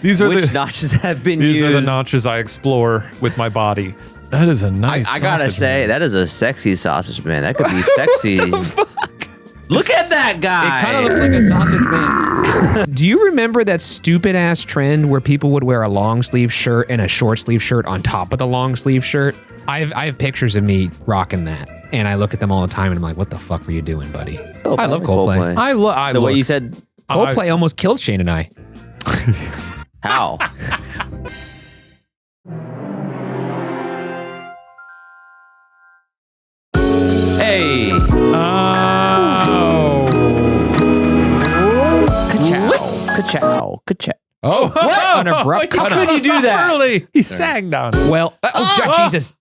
These are which notches have been used. These are the notches I explore with my body. That is a nice I gotta sausage, say, man. that is a sexy sausage, man. That could be sexy. What the fuck? Look at that guy. It kind of looks like a sausage man. Do you remember that stupid ass trend where people would wear a long sleeve shirt and a short sleeve shirt on top of the long sleeve shirt? I have pictures of me rocking that, and I look at them all the time, and I'm like, "What the fuck were you doing, buddy?" I love Coldplay. The way you said Coldplay almost killed Shane and I. how? Hey. Ka-chow. Ka-chow. Oh, what? An abrupt How could you do that? Early. He sang down. Well, Jesus.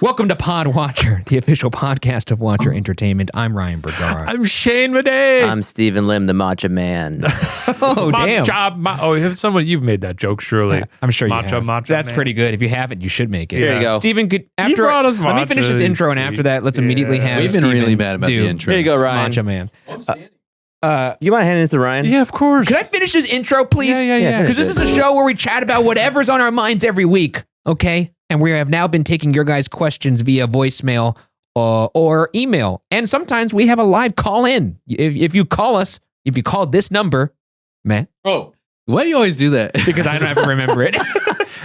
Welcome to Pod Watcher, the official podcast of Watcher Entertainment. I'm Ryan Bergara. I'm Shane Madej. I'm Stephen Lim, the Matcha Man. Oh, damn. You've made that joke, surely. I'm sure you Matcha, have. matcha That's man. pretty good. If you haven't, you should make it. Here you go. Stephen, let me finish this intro, and after that, let's immediately have We've been Stephen really bad about do the intro. Here you go, Ryan. Matcha Man. You mind handing it to Ryan? Yeah, of course. Could I finish this intro, please? Yeah. Because this is a show where we chat about whatever's on our minds every week, okay? And we have now been taking your guys' questions via voicemail or email. And sometimes we have a live call in. If you call us, if you call this number, Matt. Oh, why do you always do that? Because I don't ever remember it.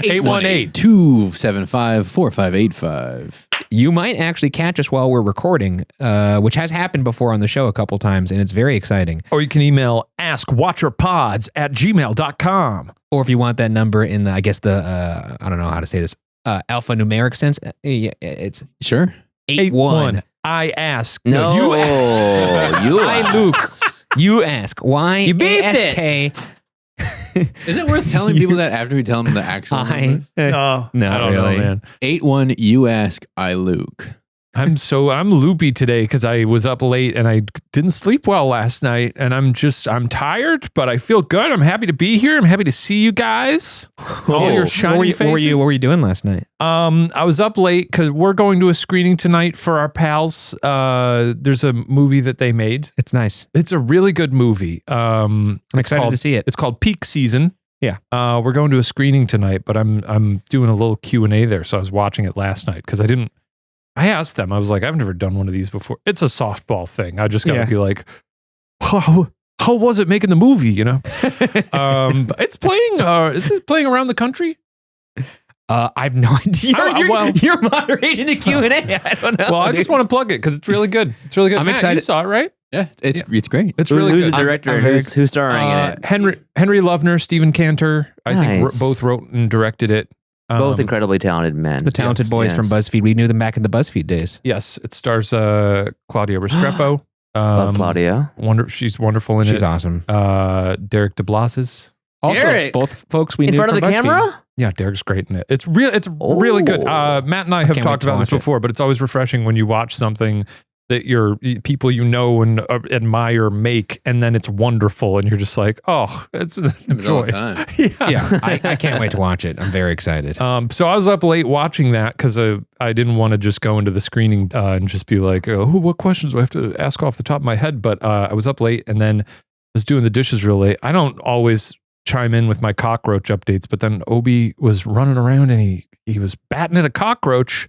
818-275-4585. You might actually catch us while we're recording, which has happened before on the show a couple times, and it's very exciting. Or you can email AskWatcherPods@gmail.com. Or if you want that number in the, I guess I don't know how to say this, alphanumeric sense, it's Sure. 81. I ask. No, you ask. you I, ask. Luke. You ask. You beefed Y-A-S-K. Is it worth telling people that after we tell them the actual number? No, No, I don't really. know, man. 81, you ask, I Luke. I'm loopy today because I was up late and I didn't sleep well last night, and I'm tired, but I feel good. I'm happy to be here. I'm happy to see you guys. All your shiny faces. What were you doing last night? I was up late because we're going to a screening tonight for our pals. There's a movie that they made. It's nice. It's a really good movie. I'm excited to see it. It's called Peak Season. Yeah. We're going to a screening tonight, but I'm doing a little Q&A there, so I was watching it last night because I asked them, I was like, I've never done one of these before. It's a softball thing. I just got to be like, how was it making the movie, you know? It's playing, is it playing around the country? I have no idea. You're moderating the Q&A. I don't know. Well, I just want to plug it because it's really good. It's really good. I'm Matt, excited. You saw it, right? Yeah, it's great. It's really Who's good. the director? Who's starring in it? Henry Lovner, Stephen Cantor, I think Nice. both wrote and directed it. Both incredibly talented men. the talented boys from BuzzFeed. We knew them back in the BuzzFeed days. Yes, it stars Claudia Restrepo. Love Claudia. She's wonderful in it. She's awesome. Derek DeBlasis. Also, Derek! both folks we In knew front of the from BuzzFeed. camera? Yeah, Derek's great in it. It's really good. Matt and I have can't talked wait to about this watch it. before, but it's always refreshing when you watch something that people you know and admire make, and then it's wonderful, and you're just like, oh, it's a Happens all joy. the time. Yeah, I can't wait to watch it. I'm very excited. So I was up late watching that because I didn't want to just go into the screening and just be like, oh, what questions do I have to ask off the top of my head? But I was up late and then I was doing the dishes real late. I don't always chime in with my cockroach updates, but then Obi was running around and he was batting at a cockroach.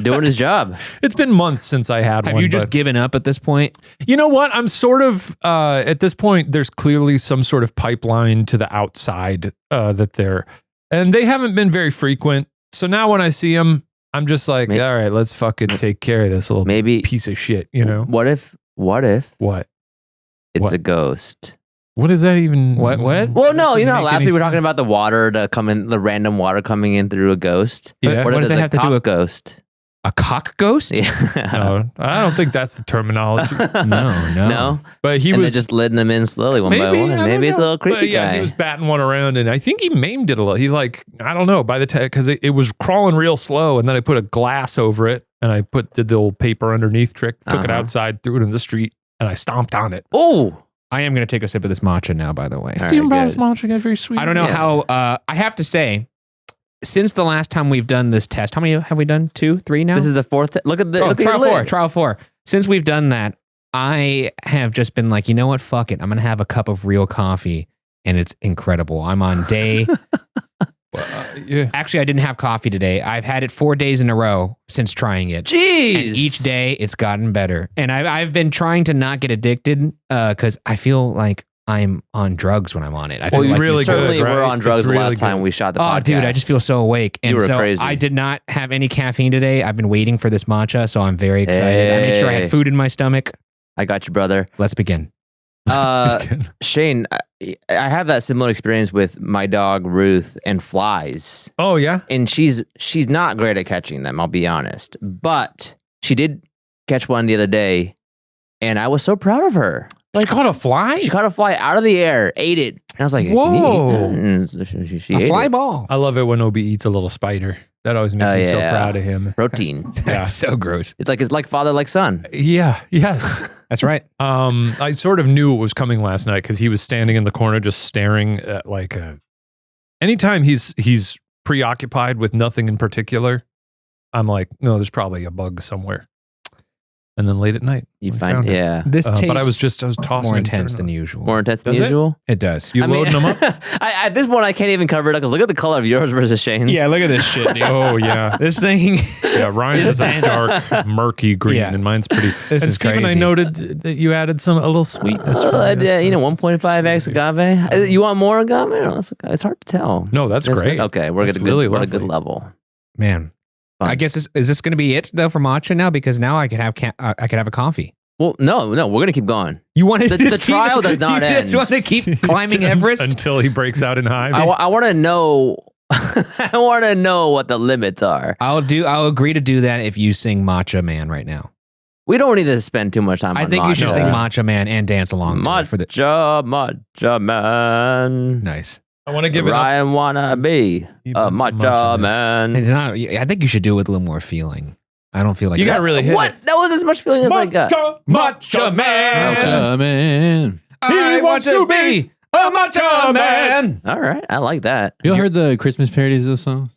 Doing his job. It's been months since I had one. Have you just but- given up at this point? You know what? I'm sort of, at this point, there's clearly some sort of pipeline to the outside and they haven't been very frequent. So now when I see them, I'm just like, all right, let's fucking take care of this little piece of shit, you know? What if What? it's What? a ghost? What is that even? What? Well, no, you know how Make last any week we were talking sense. about the random water coming in through a ghost? Yeah. What What if does that there's have to a do cock with- ghost? A cock ghost? Yeah. No, I don't think that's the terminology. No. No? But he And was they're just letting them in slowly one by maybe, one. I don't Maybe it's a know. little creepy But yeah, guy. he was batting one around, and I think he maimed it a little. He I don't know, by the time because it was crawling real slow, and then I put a glass over it, and I did the old paper underneath trick, took it outside, threw it in the street, and I stomped on it. Oh! I am going to take a sip of this matcha now, by the way. All Steven right, Brown's good. matcha got very sweet. I don't know Yeah. how, I have to say, since the last time we've done this test, how many have we done? 2, 3 now? This is the fourth. Look at the look at your lid. trial 4. Since we've done that, I have just been like, you know what? Fuck it. I'm going to have a cup of real coffee. and it's incredible. I'm on day. Yeah. Actually, I didn't have coffee today. I've had it 4 days in a row since trying it. Jeez. And each day it's gotten better. And I've been trying to not get addicted because I feel like I'm on drugs when I'm on it. I feel Well, like you really certainly good, right? were on drugs It's the really last time good. we shot the podcast. oh, dude, I just feel so awake. And You were so crazy. I did not have any caffeine today. I've been waiting for this matcha, so I'm very excited. I made sure I Hey. had food in my stomach. I got you, brother. Let's begin. Shane, I have that similar experience with my dog Ruth and flies, Oh yeah. and she's not great at catching them. I'll be honest, but she did catch one the other day, and I was so proud of her. Like caught a fly. She caught a fly out of the air, ate it, and I was like, Whoa. "Can you eat that?" And so she A ate fly it. ball. I love it when Obi eats a little spider. That always makes Oh, me so yeah. proud of him. Protein. Yeah. So gross. It's like father, like son. Yeah. Yes. That's right. I sort of knew it was coming last night because he was standing in the corner just staring at like a. Anytime he's preoccupied with nothing in particular, I'm like, no, there's probably a bug somewhere. And then late at night, You we find, found it. yeah, This tastes But I was tossing more it and intense turning than it usual. more intense than Does it? usual. It does. You loading them up? At this point, I can't even cover it up because look at the color of yours versus Shane's. Yeah, look at this shit, dude. Oh yeah, This thing. yeah. Ryan's is a dark, murky green, Yeah. and mine's pretty. This and is Steven, I crazy. noted that you added a little sweetness. for me this You know, time. 1.5x agave. You want more agave? Or less agave? It's hard to tell. No, that's great. Okay, we're That's at really we're at a good lovely. level. Man, Fun. I guess is this going to be it though for matcha now? Because now I could have I could have a coffee. Well, no, we're gonna keep going. You want to? The trial does not You end. just want to keep climbing Everest? until he breaks out in hives. I want to know. I want to know what the limits are. I'll agree to do that if you sing Matcha Man right now. We don't need to spend too much time. I on think you should matcha. sing Matcha Man and dance along to it for the. Matcha man. Nice. I want to give it up. Ryan wanna be He a wants some matcha matcha. man. It's not. I think you should do it with a little more feeling. I don't feel like You that. got really hit. What? That was as much feeling as I got. Matcha Man. Matcha man. I want to be a Matcha Man. All right, I like that. You all heard the Christmas parodies of those songs?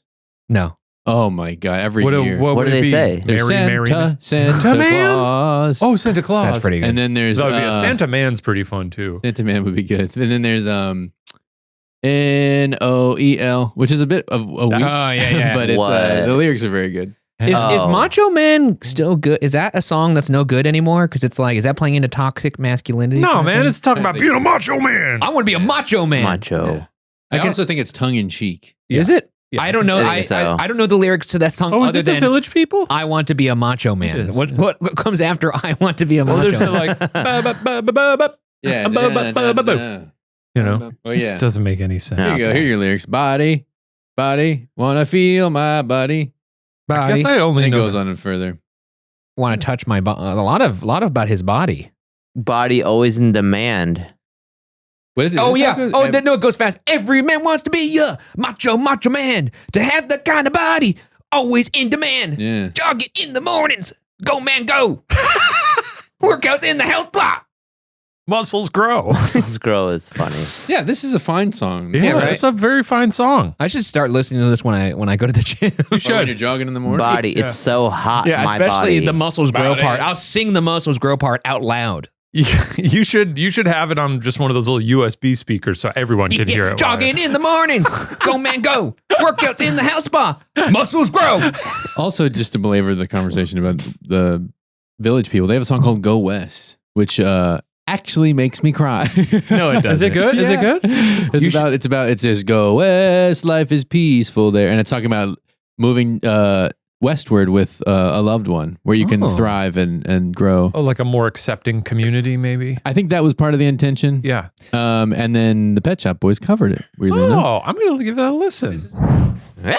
No. Oh my god! Every What, year. What would do it they be? say? There's Mary, Santa Man? Claus. Oh, Santa Claus. That's pretty good. And then there's That would be a Santa Man's pretty fun too. Santa Man would be good. And then there's Noel, which is a bit of a weak, yeah. but it's What? the lyrics are very good. Is Oh. Macho Man still good? Is that a song that's no good anymore? Because it's like, is that playing into toxic masculinity? No, kind of man, thing? it's talking about being a macho man. I want to be a Macho Man. Macho. Yeah. I guess- also think it's tongue in cheek. Is it? Yeah. I don't know. I think so. I don't know the lyrics to that song Oh, is other it the than Village People? I want to be a Macho Man. is, What, yeah. what comes after I want to be a Well, Macho there's Man? like, ba-ba-ba-ba-ba-ba. Yeah. You know, Oh it yeah. just doesn't make any sense. Here you go. Here are your lyrics. Body, wanna feel my body. I guess I And only it know. goes on further. Want to touch my body. A lot about his body. Body always in demand. What is it? Oh This yeah. song goes- No, it goes fast. Every man wants to be a macho man. To have that kind of body, always in demand. Yeah. Jog it in the mornings. Go man, go. Workouts in the health block. Muscles grow. This girl is funny. Yeah, this is a fine song. Yeah, right. it's a very fine song. I should start listening to this when I go to the gym. You Or when should. you're jogging in the morning. Body, Yeah. it's so hot. Yeah, my especially body. the muscles grow Body. part. I'll sing the muscles grow part out loud. You should have it on just one of those little USB speakers so everyone can hear it. Jogging in the mornings. Go man, go. Workouts in the house spa. Muscles grow. Also, just to belabor the conversation about the Village People, they have a song called "Go West," which actually makes me cry. No, it Is it good? Is it good? It says "Go West, life is peaceful there," and it's talking about moving westward with a loved one, where you can Oh. thrive and grow. Oh, like a more accepting community, maybe. I think that was part of the intention. Yeah. And then the Pet Shop Boys covered it. Weirdly enough. Oh, I'm gonna give that a listen. Hey,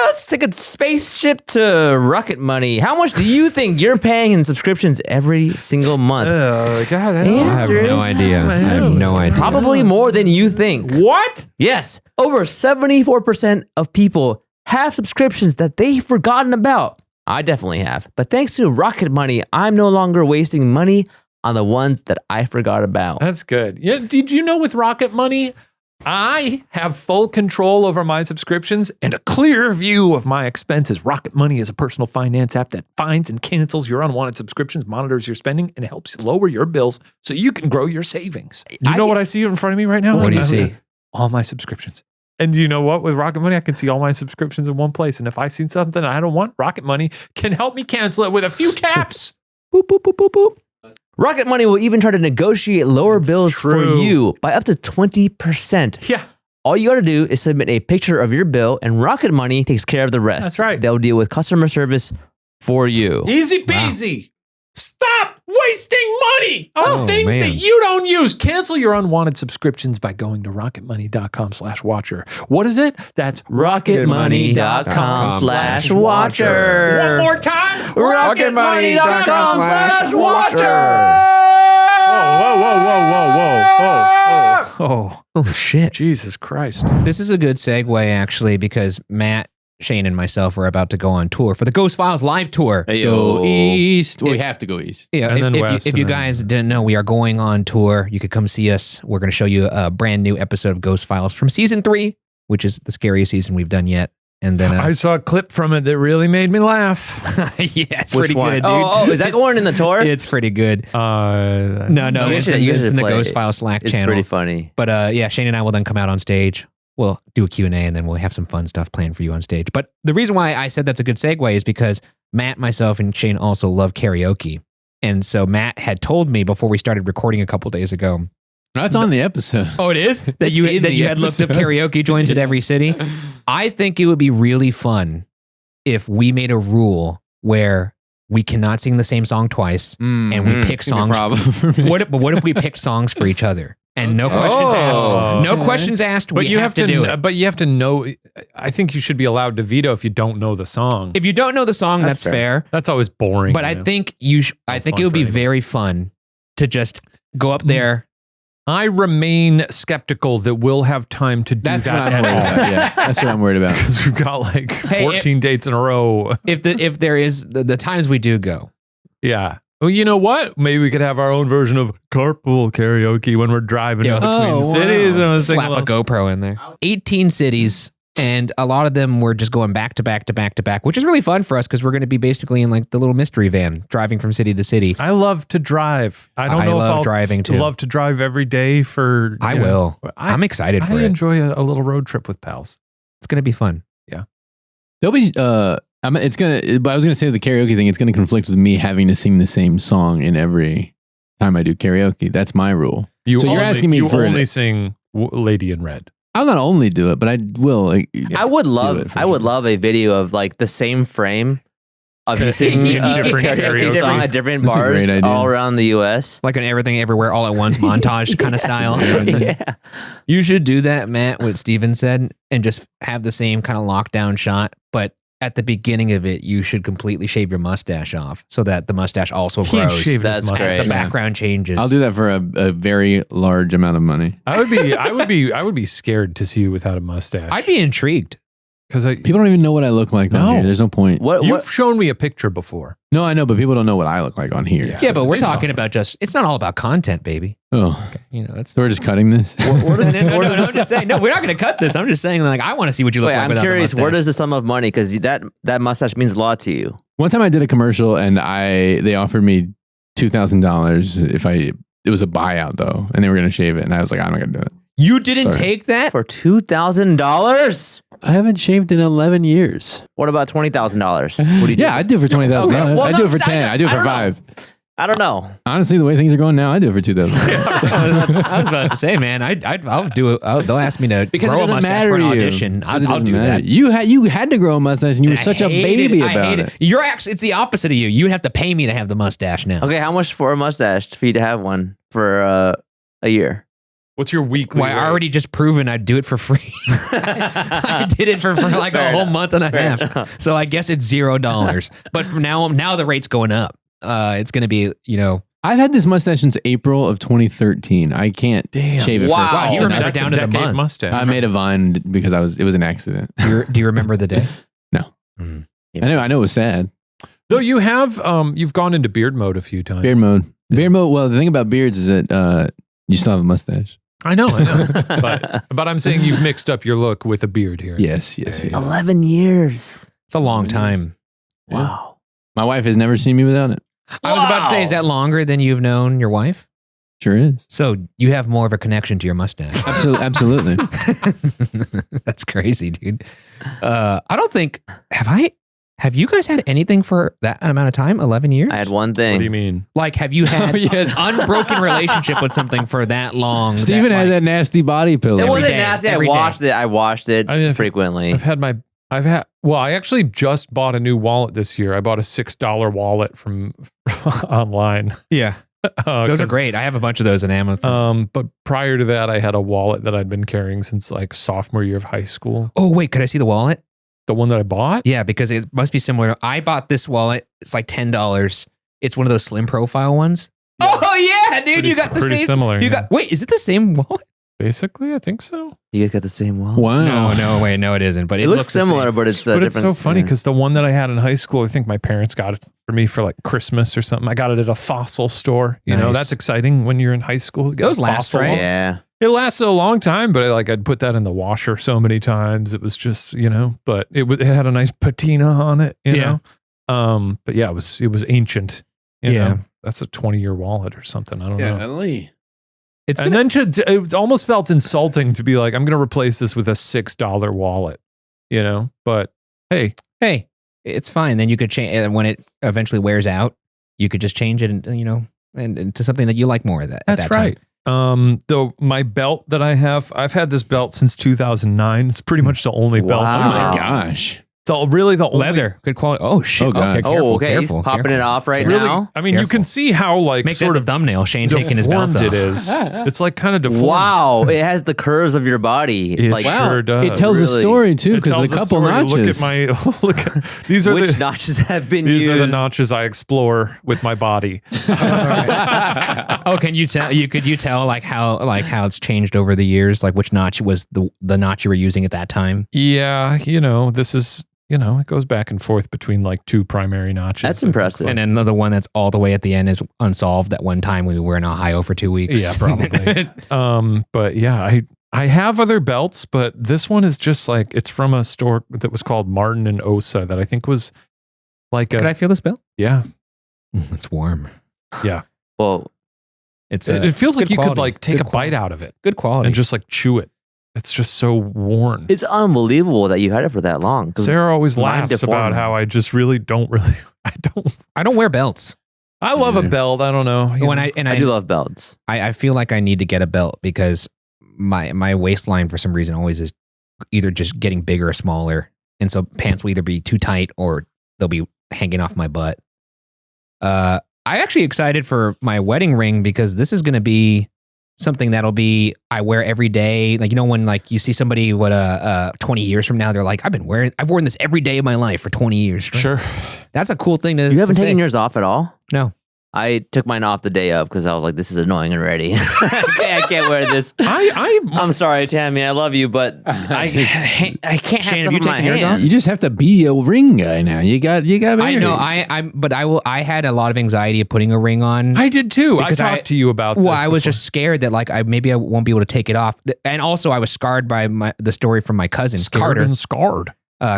let's take a spaceship to RocketMoney. How much do you think you're paying in subscriptions every single month? Oh God, I have no idea. I have no idea. Probably more than you think. What? Yes, over 74% of people have subscriptions that they've forgotten about. I definitely have. But thanks to RocketMoney, I'm no longer wasting money on the ones that I forgot about. That's good. Yeah. Did you know with RocketMoney, I have full control over my subscriptions and a clear view of my expenses. Rocket Money is a personal finance app that finds and cancels your unwanted subscriptions, monitors your spending, and helps lower your bills so you can grow your savings. Do you know what I see in front of me right now? What do you see? All my subscriptions. And you know what? With Rocket Money, I can see all my subscriptions in one place. And if I see something I don't want, Rocket Money can help me cancel it with a few taps. Boop, boop, boop, boop, boop. Rocket Money will even try to negotiate lower bills for you by up to 20%. Yeah. All you got to do is submit a picture of your bill, and Rocket Money takes care of the rest. That's right. They'll deal with customer service for you. Easy peasy. Stop wasting money on things man. that you don't use. Cancel your unwanted subscriptions by going to rocketmoney.com/watcher. What is it? That's rocketmoney.com/watcher. One more time. rocketmoney.com/watcher. Whoa. Holy shit. Jesus Christ. This is a good segue, actually, because Matt, Shane, and myself are about to go on tour for the GhostFiles live tour. Go east. Well, we have to go east. Yeah, And then west, if you and then- guys didn't know, we are going on tour. You could come see us. We're going to show you a brand new episode of GhostFiles from season 3, which is the scariest season we've done yet. And then I saw a clip from it that really made me laugh. yeah, it's Which pretty one? good, dude. Oh, is that going in the tour? It's pretty good. No, You it's should in the play it. GhostFiles Slack It's channel. pretty funny. But yeah, Shane and I will then come out on stage. We'll do a Q&A, and then we'll have some fun stuff planned for you on stage. But the reason why I said that's a good segue is because Matt, myself, and Shane also love karaoke. And so Matt had told me before we started recording a couple days ago. That's on the episode. Oh, it is? That It's you in the had looked up episode. karaoke joints at every city? I think it would be really fun if we made a rule where we cannot sing the same song twice, and we pick It's gonna be a songs. problem for me. What if we pick songs for each other? And no questions Oh. asked. No Okay. questions asked. But we you have to do it. But you have to know. I think you should be allowed to veto if you don't know the song. If you don't know the song, that's That's fair. That's always boring. But I think I think fun it would for be anybody. very fun to just go up there. I remain skeptical that we'll have time to do That's what that I'm at worried all. about. Yeah, that's what I'm worried about. Because we've got like Hey, 14 dates in a row. If there is the times we do go. Yeah. Well, you know what? Maybe we could have our own version of carpool karaoke when we're driving Yeah. between Oh, cities. wow. And sing Slap a along. GoPro in there. 18 cities, and a lot of them were just going back to back to back to back, which is really fun for us because we're going to be basically in like the little mystery van driving from city to city. I love to drive. I don't I know love if I'll driving, too. love to drive every day for. I you know, will. I'm excited for I it. enjoy a little road trip with pals. It's going to be fun. There'll be it's gonna. But I was gonna say the karaoke thing. It's gonna conflict with me having to sing the same song in every time I do karaoke. That's my rule. You So you're only- asking me you for only it. sing Lady in Red. I'll not only do it, but I will. Like, I would do it love for I would sure. love a video of like the same frame of you singing In different karaoke. song at different That's a bars great idea. all around the US. Like an everything everywhere all at once montage kind of style. Yeah. You should do that, Matt, what Steven said, and just have the same kind of lockdown shot. But at the beginning of it, you should completely shave your mustache off so that the mustache also Can't grows. shave his That's mustache. great. The background changes. I'll do that for a very large amount of money. I would be scared to see you without a mustache. I'd be intrigued. because People don't even know what I look like No. on here. There's no point. What you've shown me a picture before. No, I know, but people don't know what I look like on here. Yeah. Yeah, but we're They saw talking it. about it's not all about content, baby. Oh, You know, that's. so we're just cutting this. No, I'm just saying. No, we're not going to cut this. I'm just saying, like, I want to see what you look Wait, like I'm without the curious, where mustache. does the sum of money, because that mustache means a lot to you. One time I did a commercial and they offered me $2,000 if it was a buyout though, and they were going to shave it, and I was like, I'm not going to do it. You didn't Sorry. take that? For $2,000? I haven't shaved in 11 years. What about $20,000? What do you do? Yeah, I'd do it for $20,000. Okay, well, I'd do no, it for 10. I'd do it I for don't know. 5. I don't know. Honestly, the way things are going now, I'd do it for 2,000. I was about to say, man, I'll do it. They'll ask me to Because it grow a doesn't mustache matter for an to you. audition. Because it I'll doesn't do matter. that. You had to grow a mustache, and you were I such a hate baby I about hate it. You're actually, it's the opposite of you. You would have to pay me to have the mustache now. Okay, how much for a mustache for you to have one for a year? What's your weekly? Well, I rate? already just proven I'd do it for free. I did it for like Fair a whole enough. month and a Fair half. enough. So I guess it's $0. But from now the rate's going up. It's going to be, I've had this mustache since April of 2013. I can't shave it Wow. for Wow, you remember That's down a to the decade month. mustache. I made a vine because it was an accident. do you remember the day? I know it was sad. Though you have, you've gone into beard mode a few times. Beard mode. Beard mode. Well, the thing about beards is that you still have a mustache. I know. But I'm saying you've mixed up your look with a beard here. Yes. 11 years. It's a long time. Wow. My wife has never seen me without it. I was about to say, is that longer than you've known your wife? Sure is. So you have more of a connection to your mustache. Absolutely. That's crazy, dude. I don't think, have you guys had anything for that amount of time? 11 years? I had one thing. What do you mean? Like, have you had Yes. an unbroken relationship with something for that long? Steven has that nasty body pillow. It wasn't day, nasty. I every washed day. it. I washed it I mean, frequently. I actually just bought a new wallet this year. I bought a $6 wallet from online. Yeah. Those are 'cause, great. I have a bunch of those in Amazon. But prior to that, I had a wallet that I'd been carrying since like sophomore year of high school. Oh, wait, could I see the wallet? The one that I bought? Yeah, because it must be similar. I bought this wallet. It's like $10. It's one of those slim profile ones. Yeah. Oh, yeah, dude. You got the pretty same. similar. Wait, is it the same wallet? Basically, I think so. You guys got the same wallet? Wow. No, it isn't. But It looks the similar, same. but it's But different. it's so funny yeah. because the one that I had in high school, I think my parents got it for me for like Christmas or something. I got it at a fossil store. You know, Nice. that's exciting when you're in high school. You get Those a last, fossil right? one. Yeah. It lasted a long time, but I'd put that in the washer so many times. It was just, but it had a nice patina on it, you Yeah. know? But yeah, it was ancient. You Yeah. know? That's a 20-year wallet or something. I don't know. Golly. It's And then it almost felt insulting to be like, I'm going to replace this with a $6 wallet, you know? But hey, it's fine. Then you could change, and when it eventually wears out, you could just change it, and into something that you like more. that's right. Though my belt that I have, I've had this belt since 2009. It's pretty much the only belt. Wow. I Oh my have. gosh. So really the only Leather, good quality. Oh shit! Oh, God. Okay, careful, Oh, okay. careful, He's popping careful. it off right really, now. I mean, you Careful. can see how like Make sort that of the thumbnail. Shane taking his belt deformed off. it is. It's like kind of deformed. Wow. It has the curves of your body. It like, sure does. It tells Really? a story too, It because tells a a couple story. notches. Look at these are which the notches have been these used. are the notches I explore with my body. Oh, can you tell? Could you tell like how it's changed over the years? Like which notch was the notch you were using at that time? Yeah, this is it goes back and forth between like two primary notches. That's impressive. And then another one that's all the way at the end is unsolved. That one time we were in Ohio for 2 weeks. Yeah, probably. But yeah, I have other belts, but this one is just like it's from a store that was called Martin and Osa that I think was like Could I feel this belt? yeah. It's warm. Yeah. Well, It's It feels like good you could quality. like take Good a quality. bite out of it Good quality. and just like chew it. It's just so worn. it's unbelievable that you had it for that long. 'Cause Sarah always mine laughs deformed. about how I just really don't I don't wear belts. I love a Yeah. belt. I don't know. When I do love belts. I feel like I need to get a belt because my waistline for some reason always is either just getting bigger or smaller, and so pants will either be too tight or they'll be hanging off my butt. I actually excited for my wedding ring because this is going to be something that'll be I wear every day. Like when like you see somebody 20 years from now, they're like I've worn this every day of my life for 20 years. Sure. That's a cool thing to. You haven't to taken say. yours off at all? No. I took mine off the day of because I was like, this is annoying already. I can't wear this. I'm sorry, Tammy. I love you, but I can't have Shane, stuff have you in my taken yours off? hands. You just have to be a ring guy now. You got I married. know. I had a lot of anxiety of putting a ring on. I did too. Because I talked to you about this. Well, I was before. just scared that like I won't be able to take it off, and also I was scarred by the story from my cousin scarred Carter. and scarred.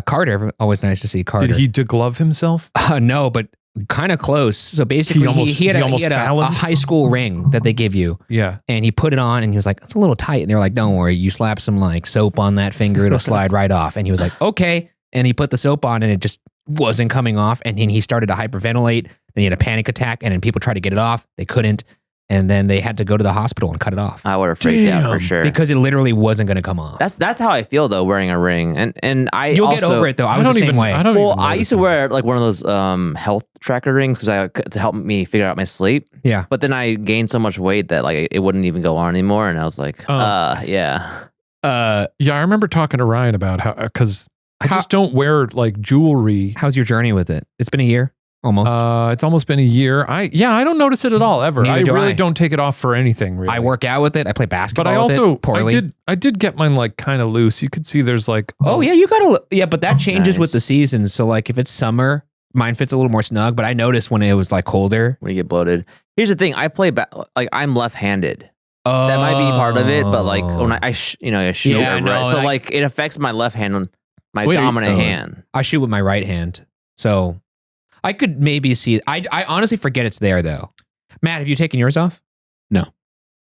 Carter, always nice to see Carter. Did he deglove himself? No, but kind of close. So basically, he had a high school ring that they give you, Yeah. and he put it on, and he was like, "It's a little tight." And they were like, "Don't worry, you slap some like soap on that finger, it'll slide right off." And he was like, "Okay." And he put the soap on, and it just wasn't coming off. And then he started to hyperventilate. Then he had a panic attack, and then people tried to get it off, they couldn't, and then they had to go to the hospital and cut it off I would have freaked out for sure. because it literally wasn't going to come off. That's how I feel though wearing a ring, and You'll also, get over it though. I was the same way. I don't Well, even I used to notice wear like one of those health tracker rings to help me figure out my sleep. Yeah. But then I gained so much weight that like it wouldn't even go on anymore, and I was like, yeah. it. Yeah, I remember talking to Ryan about how because I just don't wear like jewelry. How's your journey with it? It's been a year almost. It's almost been a year. I don't notice it at all ever. Neither I do really I. don't take it off for anything. Really, I work out with it. I play but basketball I with also it poorly. I did get mine like kind of loose. You could see there's like Oh yeah, you gotta. Yeah, but that changes with Nice. the seasons. So like, if it's summer, mine fits a little more snug. But I noticed when it was like colder. When you get bloated. Here's the thing: I play like I'm left-handed, That might be part of it, but like when I shoot, Yeah, no, right? So like it affects my left hand, my dominant hand. I shoot with my right hand, so I could maybe see. I honestly forget it's there though. Matt, have you taken yours off? No.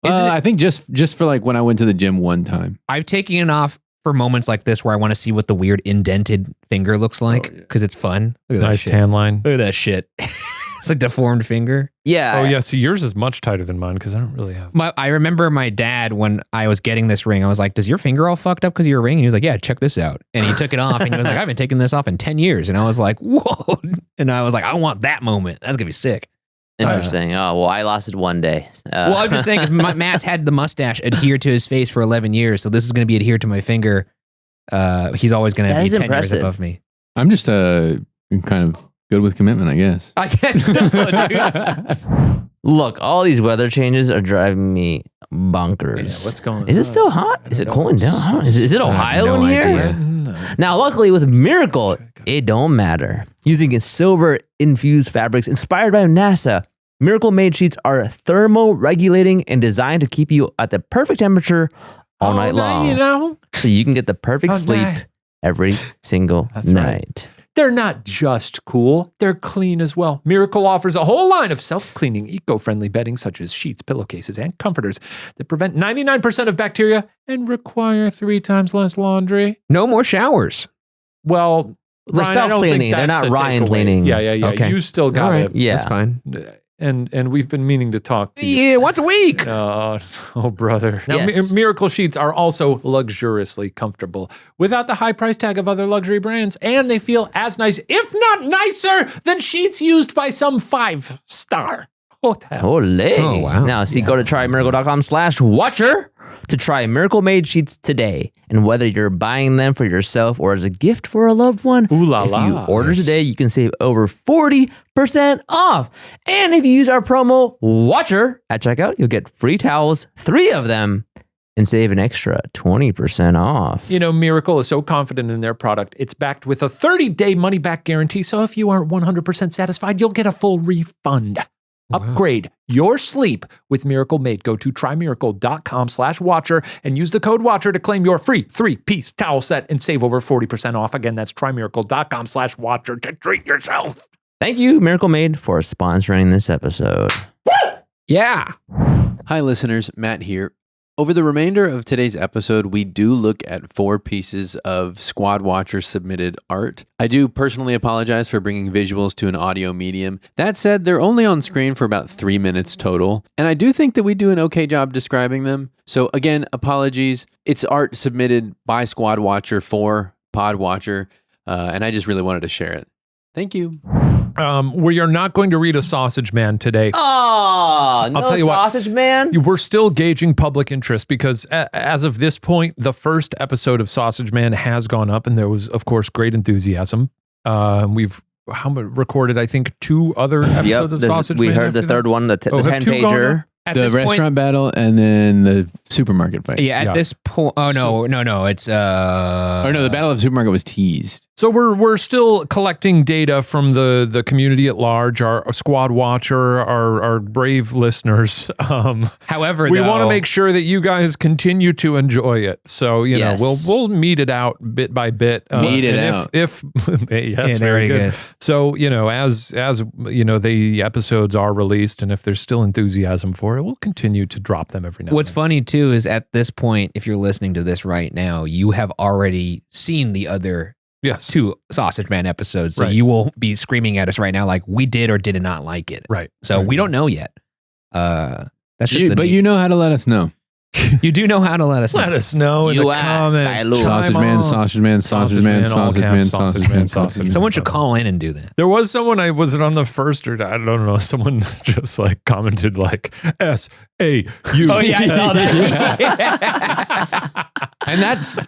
I think just for like when I went to the gym one time. I've taken it off for moments like this where I want to see what the weird indented finger looks like because it's fun. Look at that Nice shit. tan line. Look at that shit. It's a deformed finger. Yeah. Oh yeah, so yours is much tighter than mine because I don't really have. I remember my dad when I was getting this ring. I was like, "Does your finger all fucked up because of your ring?" And he was like, "Yeah, check this out." And he took it off, and he was like, "I've been taking this off in 10 years." And I was like, "Whoa!" And I was like, "I want that moment. That's gonna be sick." Interesting. Oh well, I lost it one day. Well, I'm just saying, because Matt's had the mustache adhere to his face for 11 years, so this is going to be adhered to my finger. He's always going to be 10 years above me. I'm just kind of good with commitment, I guess. I guess so, dude. Look, all these weather changes are driving me bonkers. Yeah, what's going on? Is it still hot? Is it cooling down? Is it Ohio no in here? idea. Now, luckily with Miracle, it don't matter. Using silver-infused fabrics inspired by NASA, Miracle-made sheets are thermo-regulating and designed to keep you at the perfect temperature all night long. So you can get the perfect sleep every single night. They're not just cool, they're clean as well. Miracle offers a whole line of self-cleaning, eco-friendly bedding such as sheets, pillowcases, and comforters that prevent 99% of bacteria and require 3 times less laundry. No more showers. Well, The Ryan, I don't self-cleaning, think they're that's not the Ryan takeaway. cleaning. Yeah. Okay. You still got All right. it. Yeah. That's fine. And we've been meaning to talk to you. Yeah, once a week. Oh, brother. Now, Yes. Miracle sheets are also luxuriously comfortable without the high price tag of other luxury brands, and they feel as nice, if not nicer, than sheets used by some 5-star hotels. Olé. Oh, wow. Now, go to trymiracle.com/watcher to try Miracle Made sheets today. And whether you're buying them for yourself or as a gift for a loved one, Ooh la if la. you order today, you can save over 40% off. And if you use our promo WATCHER at checkout, you'll get free towels, 3 of them, and save an extra 20% off. You know, Miracle is so confident in their product, it's backed with a 30-day money-back guarantee. So if you aren't 100% satisfied, you'll get a full refund. Wow. Upgrade your sleep with Miracle Made. Go to trymiracle.com/watcher and use the code WATCHER to claim your free 3-piece towel set and save over 40% off. Again, that's trymiracle.com/watcher to treat yourself. Thank you, Miracle Made, for sponsoring this episode. Yeah. Hi, listeners. Matt here. Over the remainder of today's episode, we do look at 4 pieces of SquadWatcher submitted art. I do personally apologize for bringing visuals to an audio medium. That said, they're only on screen for about 3 minutes total, and I do think that we do an okay job describing them. So again, apologies. It's art submitted by SquadWatcher for PodWatcher, and I just really wanted to share it. Thank you. We are not going to read a Sausage Man today. Oh, no tell you what. sausage man. We're still gauging public interest because as of this point, the first episode of Sausage Man has gone up, and there was, of course, great enthusiasm. We've recorded, I think, 2 other episodes of Sausage Man. We heard the third one, the have 10 2 gone up? pager. At The this restaurant point, battle and then the supermarket fight. yeah, at Yeah. this point, oh, no, it's, Or no, the battle of the supermarket was teased. So we're still collecting data from the community at large, our Squad Watcher, our brave listeners. however, We though, want to make sure that you guys continue to enjoy it. So Yes. know we'll meet it out bit by bit. Meet it and out. If yes, they're very good. good. So as the episodes are released, and if there's still enthusiasm for it, we'll continue to drop them every now. What's and then. funny too is at this point, if you're listening to this right now, you have already seen the other Yes. 2 Sausage Man episodes. So Right. you will be screaming at us right now like we did or did not like it. Right. So we don't know yet. That's just But you know how to let us know. you do know how to let us know. Let us know in You the ask, comments. I lose. Chime Sausage man, off. sausage man, sausage man, all sausage caps, man, sausage man, sausage man. Someone should call in and do that. There was someone, was it on the first or I don't know, someone just like commented like SAU. Oh yeah, I saw that. And that's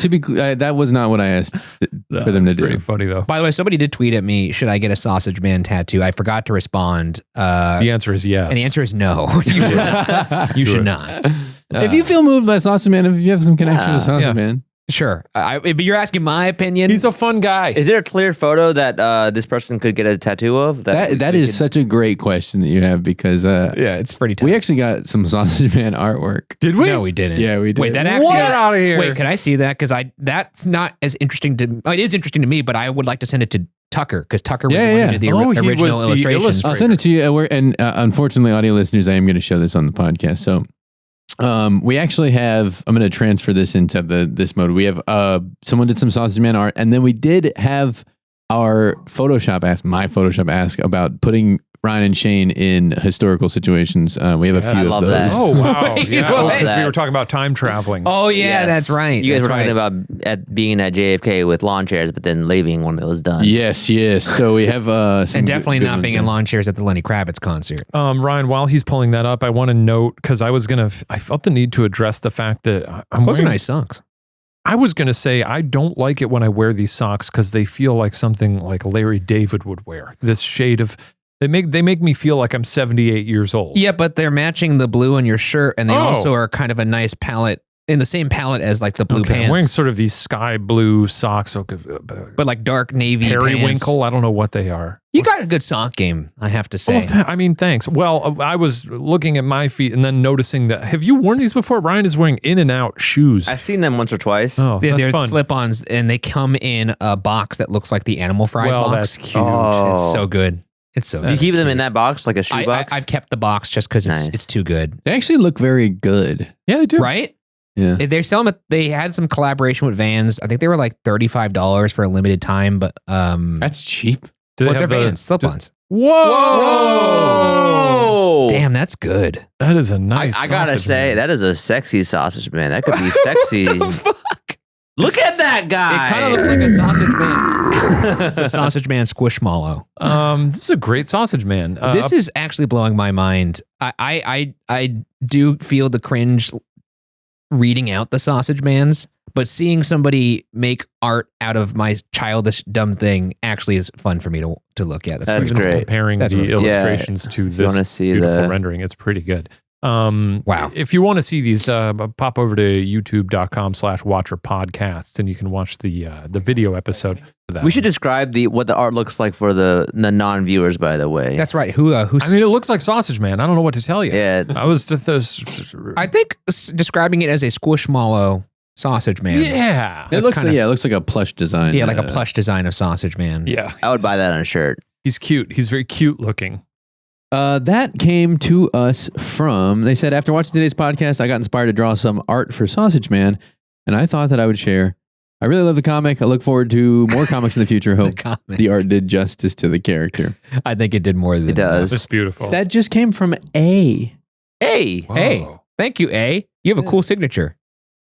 to be clear, that was not what I asked for them to do. Pretty funny though. By the way, somebody did tweet at me, should I get a Sausage Man tattoo? I forgot to respond. The answer is yes. And the answer is no. You should not. If you feel moved by Sausage Man, if you have some connection to Sausage Man, Sure. If you're asking my opinion, He's a fun guy. Is there a clear photo that this person could get a tattoo of? That is such a great question that you have because yeah, it's pretty tough. we actually got some Sausage Man artwork. Did we? No, we didn't. Yeah, we did. Wait, that actually Get out of here. Wait, can I see that? Because that's not as interesting to. It is interesting to me, but I would like to send it to Tucker because Tucker was the one who did the Oh, he original was the illustrations. illustrator. I'll send it to you. Unfortunately, audio listeners, I am going to show this on the podcast. So we actually have, I'm going to transfer this into this mode. We have someone did some Sausage Man art, and then we did have our my Photoshop ask about putting Ryan and Shane in historical situations. We have a few I of love those. that. Oh, wow. Wait, Yeah, what? because we were talking about time traveling. Oh yeah, Yes. that's right. You guys That's were talking right. about being at JFK with lawn chairs, but then leaving when it was done. Yes. So we have some and definitely good not ones being there. in lawn chairs at the Lenny Kravitz concert. Ryan, while he's pulling that up, I want to note, because I felt the need to address the fact that I'm Those are wearing, nice socks. I was going to say, I don't like it when I wear these socks because they feel like something like Larry David would wear. This shade of, they make me feel like I'm 78 years old. Yeah, but they're matching the blue on your shirt, and they Oh. also are kind of a nice palette in the same palette as like the blue Okay, I'm pants, wearing sort of these sky blue socks. but like dark navy Periwinkle, pants. I don't know what they are. You got a good sock game, I have to say. Well, I mean, thanks. Well, I was looking at my feet and then noticing that, have you worn these before? Ryan is wearing in and out shoes. I've seen them once or twice. Oh, They're that's fun. slip-ons, and they come in a box that looks like the Animal Fries Well, box. that's cute. Oh. It's so good. It's so Do you good. keep them in that box, like a shoe box? I've kept the box just because Nice. it's too good, They actually look very good. Yeah, they do. right? Yeah. They're selling it. They had some collaboration with Vans. I think they were like $35 for a limited time, but That's cheap. Do they they're have Vans slip-ons. Whoa! Damn, that's good. That is a nice. I gotta sausage, say, man. that is a sexy sausage man. That could be sexy. Fuck. Look at that It guy. kind of looks like a sausage man. It's a sausage man squishmallow. This is a great sausage man. This is actually blowing my mind. I do feel the cringe reading out the sausage mans, but seeing somebody make art out of my childish dumb thing actually is fun for me to look at. That's even great. comparing That's the really cool. illustrations to you this wanna see beautiful the- rendering, it's pretty good. Wow. If you want to see these, pop over to youtube.com/watcherpodcasts and you can watch the video episode of that. We should describe what the art looks like for the non-viewers, by the way. That's right. Who's I mean, it looks like sausage man. I don't know what to tell you. yeah. I was just I think describing it as a squishmallow sausage man. yeah. It looks like a plush design. Yeah, like a plush design of sausage man. Yeah. I would buy that on a shirt. He's cute. He's very cute looking. That came to us from, they said, after watching today's podcast, I got inspired to draw some art for Sausage Man, and I thought that I would share. I really love the comic. I look forward to more comics in the future. Hope Comment. the art did justice to the character. I think it did more than It does. It's beautiful. That just came from A. Hey. Whoa. Hey, thank you, A. You have a cool signature.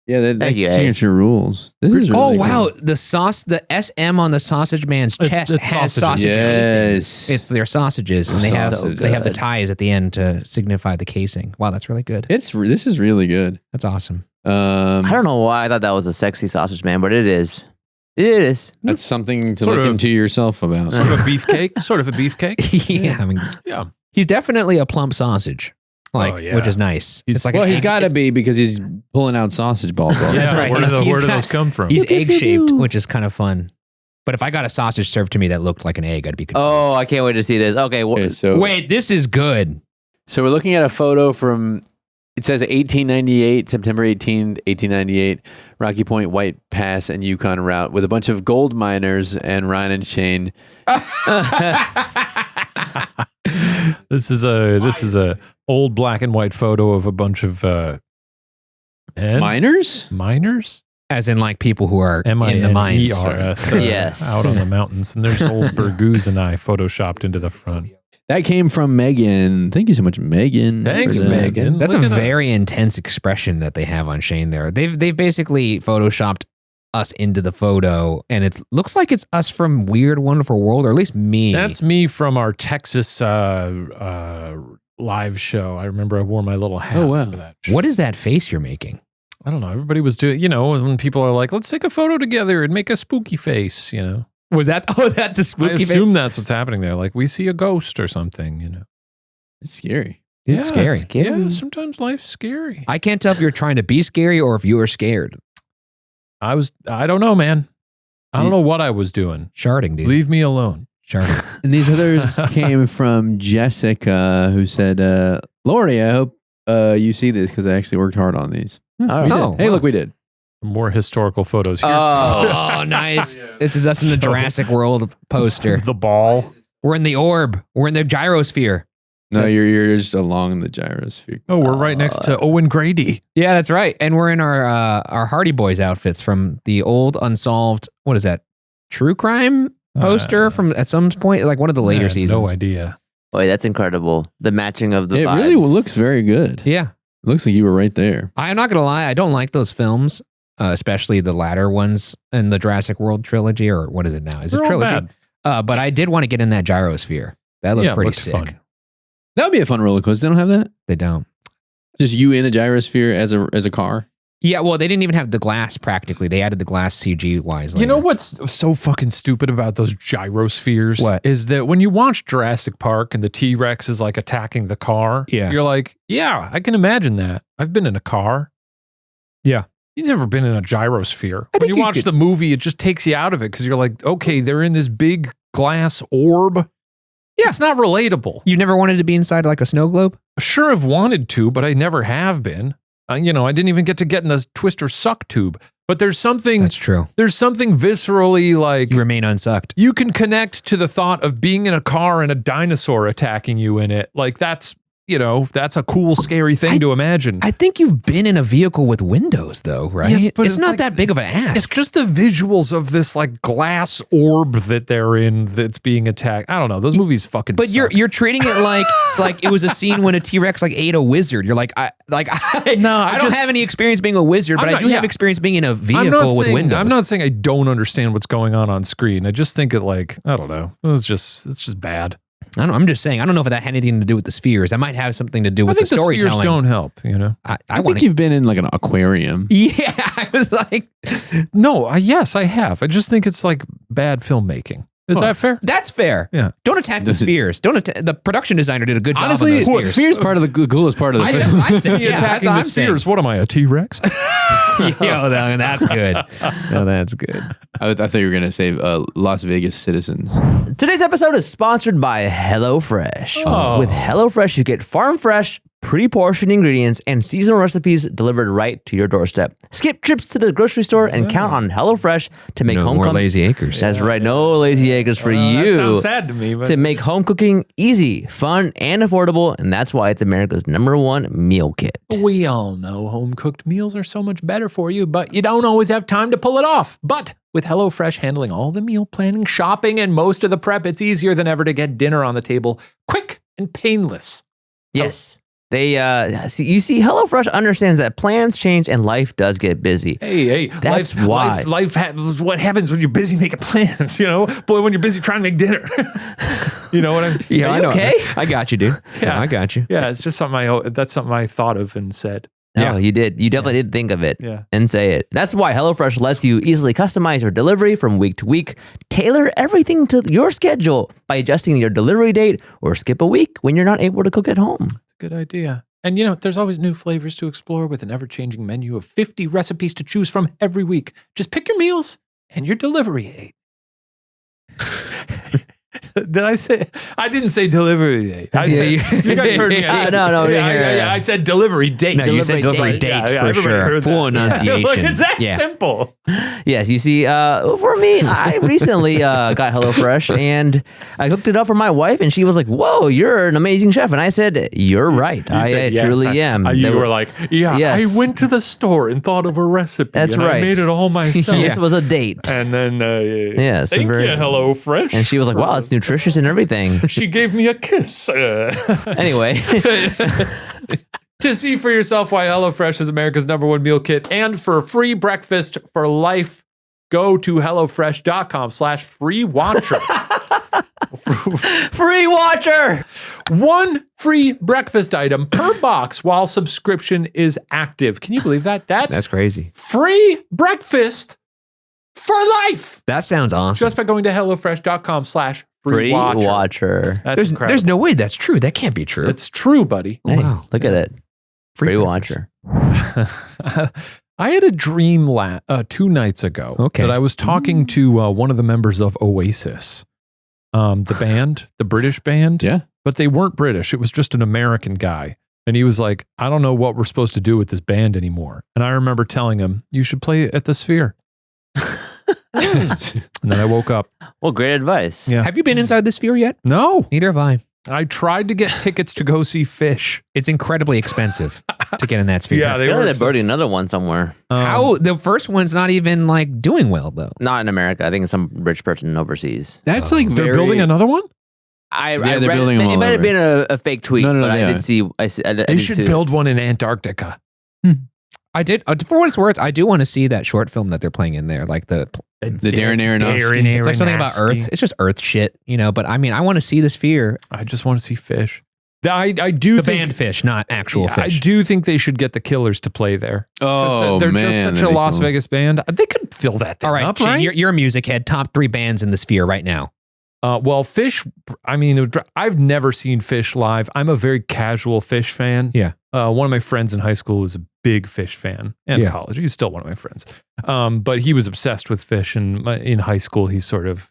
Yeah, that Thank you, A. signature rules. This is Oh really wow, cool. the SM on the sausage man's chest it's has sausages. sausage Yes. casing. It's their sausages, and they have So they have the good. ties at the end to signify the casing. Wow, that's really good. This is really good. That's awesome. I don't know why I thought that was a sexy sausage man, but it is. It is. That's something to Sort look of- into yourself about. Sort of a beefcake. Sort of a beefcake. Yeah, I mean, Yeah. he's definitely a plump sausage, like Oh, yeah. which is nice. He's- It's like Well, an he's egg- got to it's- be because he's pulling out sausage balls. all the Yeah, That's right. Where do He's those got- come from? He's egg shaped, which is kind of fun. But if I got a sausage served to me that looked like an egg, I'd be confused. Oh, I can't wait to see this. Okay. Okay, so Wait, this is good. So we're looking at a photo from, it says 1898, September 18th, 1898, Rocky Point, White Pass, and Yukon route with a bunch of gold miners and Ryan and Shane. This is a old black and white photo of a bunch of Miners? miners. As in, like people who are in the mines. MINERS. Yes. Out on the mountains, and there's old Berguz and I photoshopped into the front. That came from Megan. Thank you so much, Megan. Thanks, for that. Megan. That's Look a at us. very intense expression that they have on Shane there. They've basically photoshopped us into the photo, and it looks like it's us from Weird Wonderful World, or at least me. That's me from our Texas live show. I remember I wore my little hat Oh, wow. for that. What is that face you're making? I don't know. Everybody was doing, when people are like, let's take a photo together and make a spooky face, Was that? Oh, that's the I spooky face. assume that's what's happening there. Like we see a ghost or something, It's scary. It's scary. Yeah, sometimes life's scary. I can't tell if you're trying to be scary or if you are scared. I don't know, man. I don't know what I was doing. Sharding, dude. Leave me alone. Sharding. And these others came from Jessica, who said, Lori, I hope you see this because I actually worked hard on these. All right. We did. Hey, look, we did. More historical photos here. Oh, nice. This is us in the Jurassic World poster. The ball. We're in the orb. We're in the gyrosphere. No, you're just along the gyrosphere. Oh, we're right next to Owen Grady. Yeah, that's right. And we're in our Hardy Boys outfits from the old unsolved, what is that? True crime poster from at some point, like one of the later seasons. No idea. Boy, that's incredible. The matching of the It vibes. really looks very good. Yeah. Looks like you were right there. I'm not going to lie. I don't like those films, especially the latter ones in the Jurassic World trilogy, or what is it now? Is They're it all trilogy? But I did want to get in that gyrosphere. That looked pretty looks sick. fun. That would be a fun roller coaster. They don't have that? They don't. Just you in a gyrosphere as a car? Yeah, well, they didn't even have the glass practically. They added the glass CG-wise later. You know what's so fucking stupid about those gyrospheres? What? Is that when you watch Jurassic Park and the T-Rex is like attacking the car, Yeah. you're like, yeah, I can imagine that. I've been in a car. Yeah. You've never been in a gyrosphere. I When think you you watch could- the movie, it just takes you out of it because you're like, okay, they're in this big glass orb. Yeah. It's not relatable. You never wanted to be inside like a snow globe? Sure, I've wanted to, but I never have been. I didn't even get in the twist or suck tube. But there's something That's true. viscerally like You remain unsucked. you can connect to the thought of being in a car and a dinosaur attacking you in it. Like that's a cool, scary thing to imagine. I think you've been in a vehicle with windows, though, right? Yes, but it's it's not like- that big of an ask. It's just the visuals of this like glass orb that they're in that's being attacked. I don't know. Those movies fucking But suck. you're treating it like it was a scene when a T-Rex like ate a wizard. You're like, I don't have any experience being a wizard, but I'm I do have experience being in a vehicle with windows. I'm not saying I don't understand what's going on screen. I just think it like, I don't know. It's just bad. I'm just saying, I don't know if that had anything to do with the spheres. That might have something to do with I think the storytelling. spheres don't help, I I want think you've been in like an aquarium. Yeah, I was like, No, yes, I have. I just think it's like bad filmmaking. Is that fair? that's fair. Yeah. Don't attack the This is- spheres. The production designer did a good job Honestly, on those spheres. sphere's part of the coolest part of the I film. know, I think, You're yeah, that's attacking what the I'm saying. spheres. What am I, a T-Rex? Yo, that's good. No, that's good. I thought you were going to say Las Vegas citizens. Today's episode is sponsored by HelloFresh. Oh. With HelloFresh, you get farm fresh, pre-portioned ingredients and seasonal recipes delivered right to your doorstep. Skip trips to the grocery store and count on HelloFresh to make home more cooking. lazy acres. That's right, no lazy acres for you. That sounds sad to me. But To make home cooking easy, fun, and affordable, and that's why it's America's #1 meal kit. we all know home-cooked meals are so much better for you, but you don't always have time to pull it off. But with HelloFresh handling all the meal planning, shopping, and most of the prep, it's easier than ever to get dinner on the table quick and painless. Yes. They you see, HelloFresh understands that plans change and life does get busy. Hey, That's why. Life what happens when you're busy making plans, Boy, when you're busy trying to make dinner. You know what I mean? Yeah, Are I you know. okay? I got you, dude. Yeah, I got you. Yeah, it's just that's something I thought of and said. No, you did. You definitely did think of it Yeah. and say it. That's why HelloFresh lets you easily customize your delivery from week to week, tailor everything to your schedule by adjusting your delivery date or skip a week when you're not able to cook at home. It's a good idea. And there's always new flavors to explore with an ever-changing menu of 50 recipes to choose from every week. Just pick your meals and your delivery date. Did I say? I didn't say delivery date. I said, you guys heard me. I said, No, we didn't hear it. I said delivery date. No, you said delivery date for everybody sure. heard Full that. enunciation. Look, it's that Yeah. simple. Yes, you see, for me, I recently got HelloFresh and I cooked it up for my wife and she was like, "Whoa, you're an amazing chef." And I said, "You're right. I said, yes, truly am." You There were like, Yes. I went to the store and thought of a recipe. That's and right. I made it all myself. This was a date. And then, Yes, thank very- you, HelloFresh. And she was like, "Wow, it's nutritious and everything." She gave me a kiss. Anyway, To see for yourself why HelloFresh is America's #1 meal kit and for free breakfast for life, go to HelloFresh.com/freewatcher. free watcher. One free breakfast item per box while subscription is active. Can you believe that? That's crazy. free breakfast for life. That sounds awesome. Just by going to HelloFresh.com/freewatcher. Free watcher. That's There's incredible. no way that's true. That can't be true. It's true, buddy. Hey, Wow. look at it. Free breakfast. watcher. I had a dream 2 nights ago that I was talking to one of the members of Oasis, the band, the British band. Yeah. But they weren't British. It was just an American guy. And he was like, I don't know what we're supposed to do with this band anymore. And I remember telling him, you should play at the Sphere. And then I woke up. Well, great advice. Yeah. Have you been inside the Sphere yet? No. Neither have I. I tried to get tickets to go see Fish. It's incredibly expensive to get in that Sphere. Yeah, They're building another one somewhere. How the first one's not even like doing well though. Not in America. I think it's some rich person overseas. That's like they're building another one? I they're read, building them it all might have over. been a fake tweet, No, but I yeah. did see. I They did should see- build one in Antarctica. I did. For what it's worth, I do want to see that short film that they're playing in there, like the Darren Aronofsky. It's like something about Earth. It's just Earth shit, But I mean, I want to see the Sphere. I just want to see Fish. I do The think band Fish, not actual I fish. do think they should get the Killers to play there. Oh, They're man. just such that'd a be Las cool. Vegas band. They could fill that thing All right, up, Shane, right? you're a music head. Top 3 bands in the Sphere right now. Well, Fish, I mean, I've never seen Fish live. I'm a very casual Fish fan. Yeah. One of my friends in high school was a big Fish fan, and college. He's still one of my friends. But he was obsessed with Fish, and in high school, he sort of,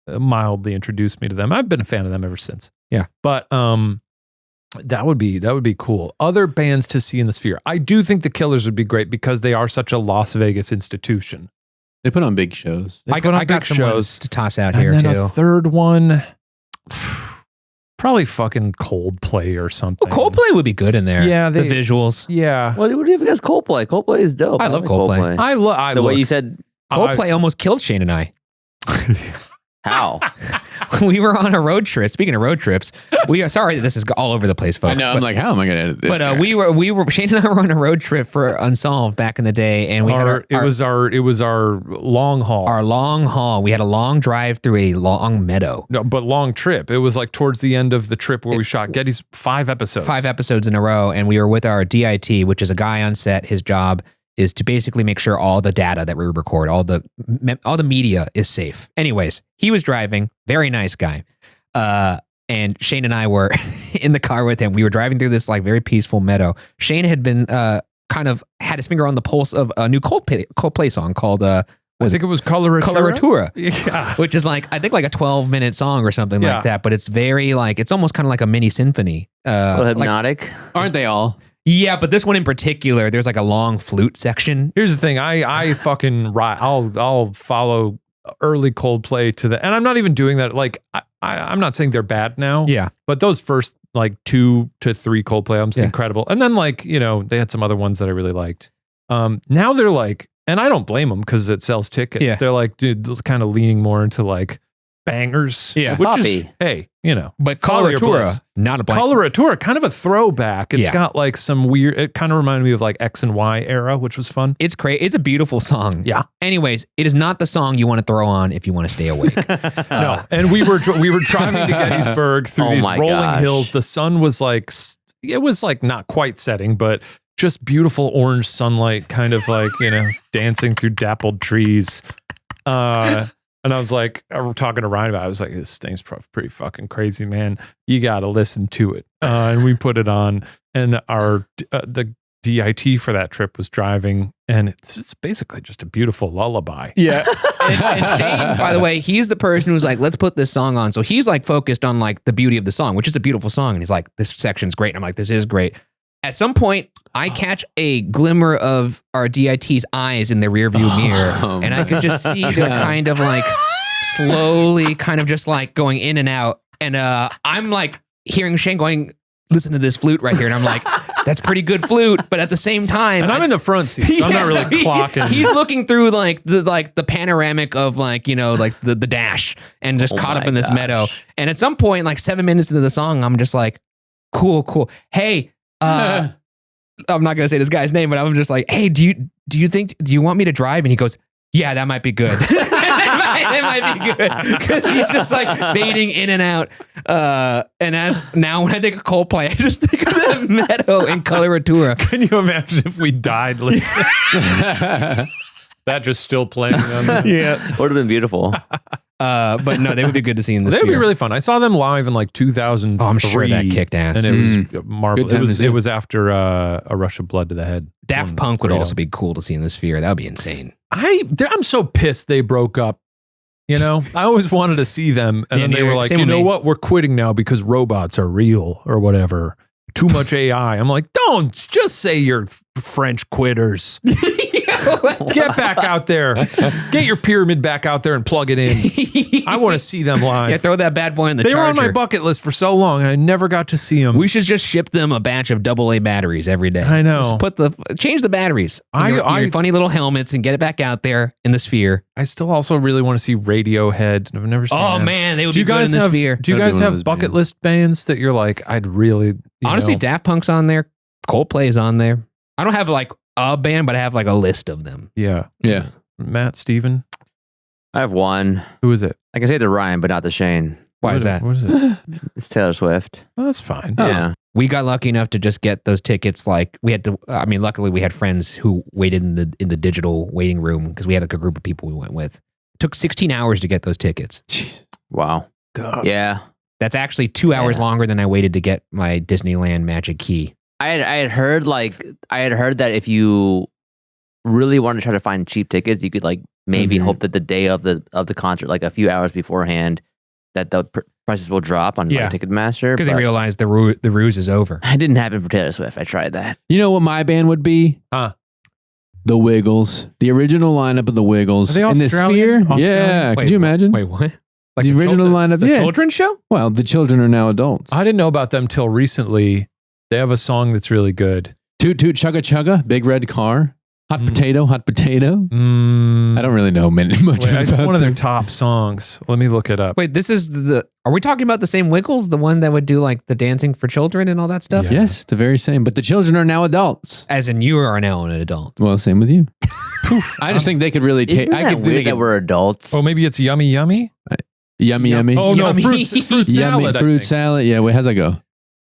mildly introduced me to them. I've been a fan of them ever since. Yeah. But that would be cool. Other bands to see in the Sphere. I do think the Killers would be great because they are such a Las Vegas institution. They put on big shows. They I put on got big some shows. ones to toss out And here then too. a third one, probably fucking Coldplay or something. Well, Coldplay would be good in there. Yeah, the they- visuals. Yeah. What do you have against Coldplay? Coldplay is dope. I love like Coldplay. I The way you said Coldplay almost killed Shane and I. how. We were on a road trip. Speaking of road trips, we are sorry that this is all over the place, folks. I know. but, I'm like, how am I going to edit this? but we were Shane and I were on a road trip for Unsolved back in the day, and we had it was our long haul. our long haul. We had a long drive through a long meadow. No, but long trip. It was like towards the end of the trip where we shot Getty's 5 episodes. 5 episodes in a row, and we were with our DIT, which is a guy on set. His job is to basically make sure all the data that we record, all the media is safe. Anyways, he was driving, very nice guy. And Shane and I were in the car with him. We were driving through this like very peaceful meadow. Shane had been kind of had his finger on the pulse of a new Coldplay song called I think it was Coloratura. Coloratura, Yeah. which is like, I think like a 12-minute song or something Yeah. like that. But it's very like, it's almost kind of like a mini symphony. Well, Like, hypnotic. Aren't they all? yeah, but this one in particular, there's like a long flute section. Here's the thing. I fucking I'll follow early Coldplay to the, and I'm not even doing that. Like I'm not saying they're bad now. Yeah. But those first like 2 to 3 Coldplay albums, incredible. And then like, they had some other ones that I really liked. Now they're like, and I don't blame them because it sells tickets. Yeah. They're like, dude, kind of leaning more into like bangers. Yeah. Which is, Poppy. hey, But Follow your bliss. Coloratura, not a blank. Coloratura, kind of a throwback. It's Yeah. got like some weird, it kind of reminded me of like X and Y era, which was fun. It's crazy. It's a beautiful song. Yeah. Anyways, it is not the song you want to throw on if you want to stay awake. No, and we were driving to Gettysburg through Oh these my rolling gosh. hills. The sun was like, it was like not quite setting, but just beautiful orange sunlight, kind of like dancing through dappled trees. And I was like, we're talking to Ryan about it. I was like, this thing's pretty fucking crazy, man. You got to listen to it. And we put it on, and the DIT for that trip was driving, and it's basically just a beautiful lullaby. Yeah. and Shane, by the way, he's the person who's like, let's put this song on. So he's like focused on like the beauty of the song, which is a beautiful song. And he's like, this section's great. And I'm like, this is great. At some point, I catch a glimmer of our DIT's eyes in the rearview mirror, and I could just see they're kind of like slowly kind of just like going in and out. And I'm like hearing Shane going, listen to this flute right here. And I'm like, that's pretty good flute. But at the same time, And I'm in the front seat, so I'm not really clocking. He's looking through like the panoramic of like, like the dash and just caught up in this meadow. And at some point, like 7 minutes into the song, I'm just like, cool. Hey, I'm not gonna say this guy's name, but I'm just like, hey, do you want me to drive? And he goes, yeah, that might be good. That might be good. Because he's just like fading in and out. And as now when I think of Coldplay, I just think of the meadow in Coloratura. Can you imagine if we died listening? That just still playing on the, Yeah. Would have been beautiful. But no, they would be good to see in the They would Sphere. be really fun. I saw them live in like 2003. Oh, I'm sure that kicked ass. And it was marvelous. Good time to see It it. was after a rush of blood to the head. Daft Punk would also be cool to see in the Sphere. That would be insane. I'm so pissed they broke up. You know, I always wanted to see them, and then they were like, same you with know me. what? We're quitting now because robots are real or whatever. Too much AI. I'm like, don't just say you're French quitters. Get back out there. Get your pyramid back out there and plug it in. I want to see them live. Yeah, throw that bad boy in the They were on charger. my bucket list for so long, and I never got to see them. We should just ship them a batch of AA batteries every day. I know. Just change the batteries. in your funny little helmets and get it back out there in the Sphere. I still also really want to see Radiohead. I've never seen Oh them. man, they would Do be you good guys in the have? Sphere. Do you That'd be guys one of have those bucket bands. list bands that you're like, I'd really Honestly, know, Daft Punk's on there. Coldplay's on there. I don't have like a band, but I have like a list of them. yeah. Yeah. Matt, Steven, I have one. who is it? I can say the Ryan, but not the Shane. Why is that? What is it? It's Taylor Swift. Oh, that's fine. Yeah. We got lucky enough to just get those tickets. Like we had to. I mean, luckily we had friends who waited in the digital waiting room because we had like a group of people we went with. It took 16 hours to get those tickets. Wow. God. Yeah. That's actually 2 hours longer than I waited to get my Disneyland Magic Key. I had heard that if you really wanted to try to find cheap tickets, you could like maybe hope that the day of the concert, like a few hours beforehand, that the prices will drop on like, Ticketmaster. Because they but realized the ruse is over. it didn't happen for Taylor Swift. I tried that. You know what my band would be? Huh. The Wiggles. The original lineup of the Wiggles. Are they in the Australian? Sphere? Australian? Yeah. Wait, Could you imagine? Wait, what? Like the original lineup. The Yeah. children's show? Well, the children are now adults. I didn't know about them till recently. They have a song that's really good. Toot toot chugga chugga. Big red car. Hot potato. Hot potato. I don't really know much Wait, it's about one of their them. top songs. Let me look it up. Wait, this is are we talking about the same Wiggles? The one that would do like the dancing for children and all that stuff? Yeah. Yes, the very same. But the children are now adults. As in you are now an adult. Well, same with you. I just think they could really take. Isn't I that could weird think that we're adults? Oh, maybe it's Yummy Yummy? yummy yummy. Oh, no, Yummy. fruit yummy salad. I fruit think. salad. Yeah, wait, how's that go?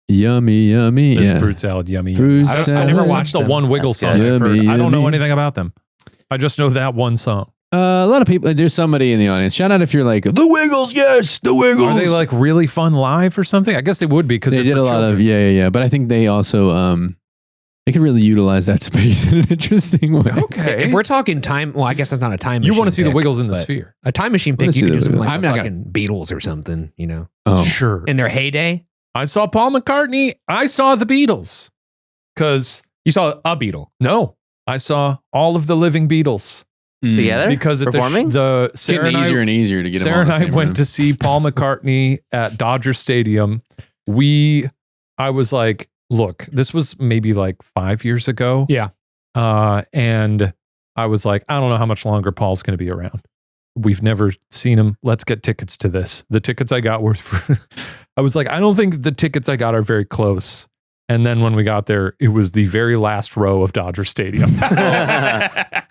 Yummy yummy. It's Yeah. fruit salad, Yummy Fruit Yummy. I salad. never watched the them. one Wiggle That's song. good. I've heard. Yummy, I don't know yummy. anything about them. I just know that one song. A lot of people. There's somebody in the audience. Shout out if you're like the Wiggles. Yes, the Wiggles. Are they like really fun live or something? I guess they would be because They did a lot of yeah. But I think they also they could really utilize that space in an interesting way. Okay. If we're talking time, well, I guess that's not a time machine. You want to see the pick, Wiggles in the but Sphere? A time machine Wanna pick, you see could do the something Wiggles. like I'm the not fucking Beatles or something, you know, Oh. Sure. in their heyday. I saw Paul McCartney. I saw the Beatles. Because You saw a Beatle. no, I saw all of the living Beatles. Together? Because at Performing? the It's Sarah getting and easier I, and easier to get them all Sarah in and the I same went room. to see Paul McCartney at Dodger Stadium. I was like, look, this was maybe like 5 years ago. Yeah. And I was like, I don't know how much longer Paul's going to be around. We've never seen him. Let's get tickets to this. The tickets I got were for, I was like, I don't think the tickets I got are very close. And then when we got there, it was the very last row of Dodger Stadium.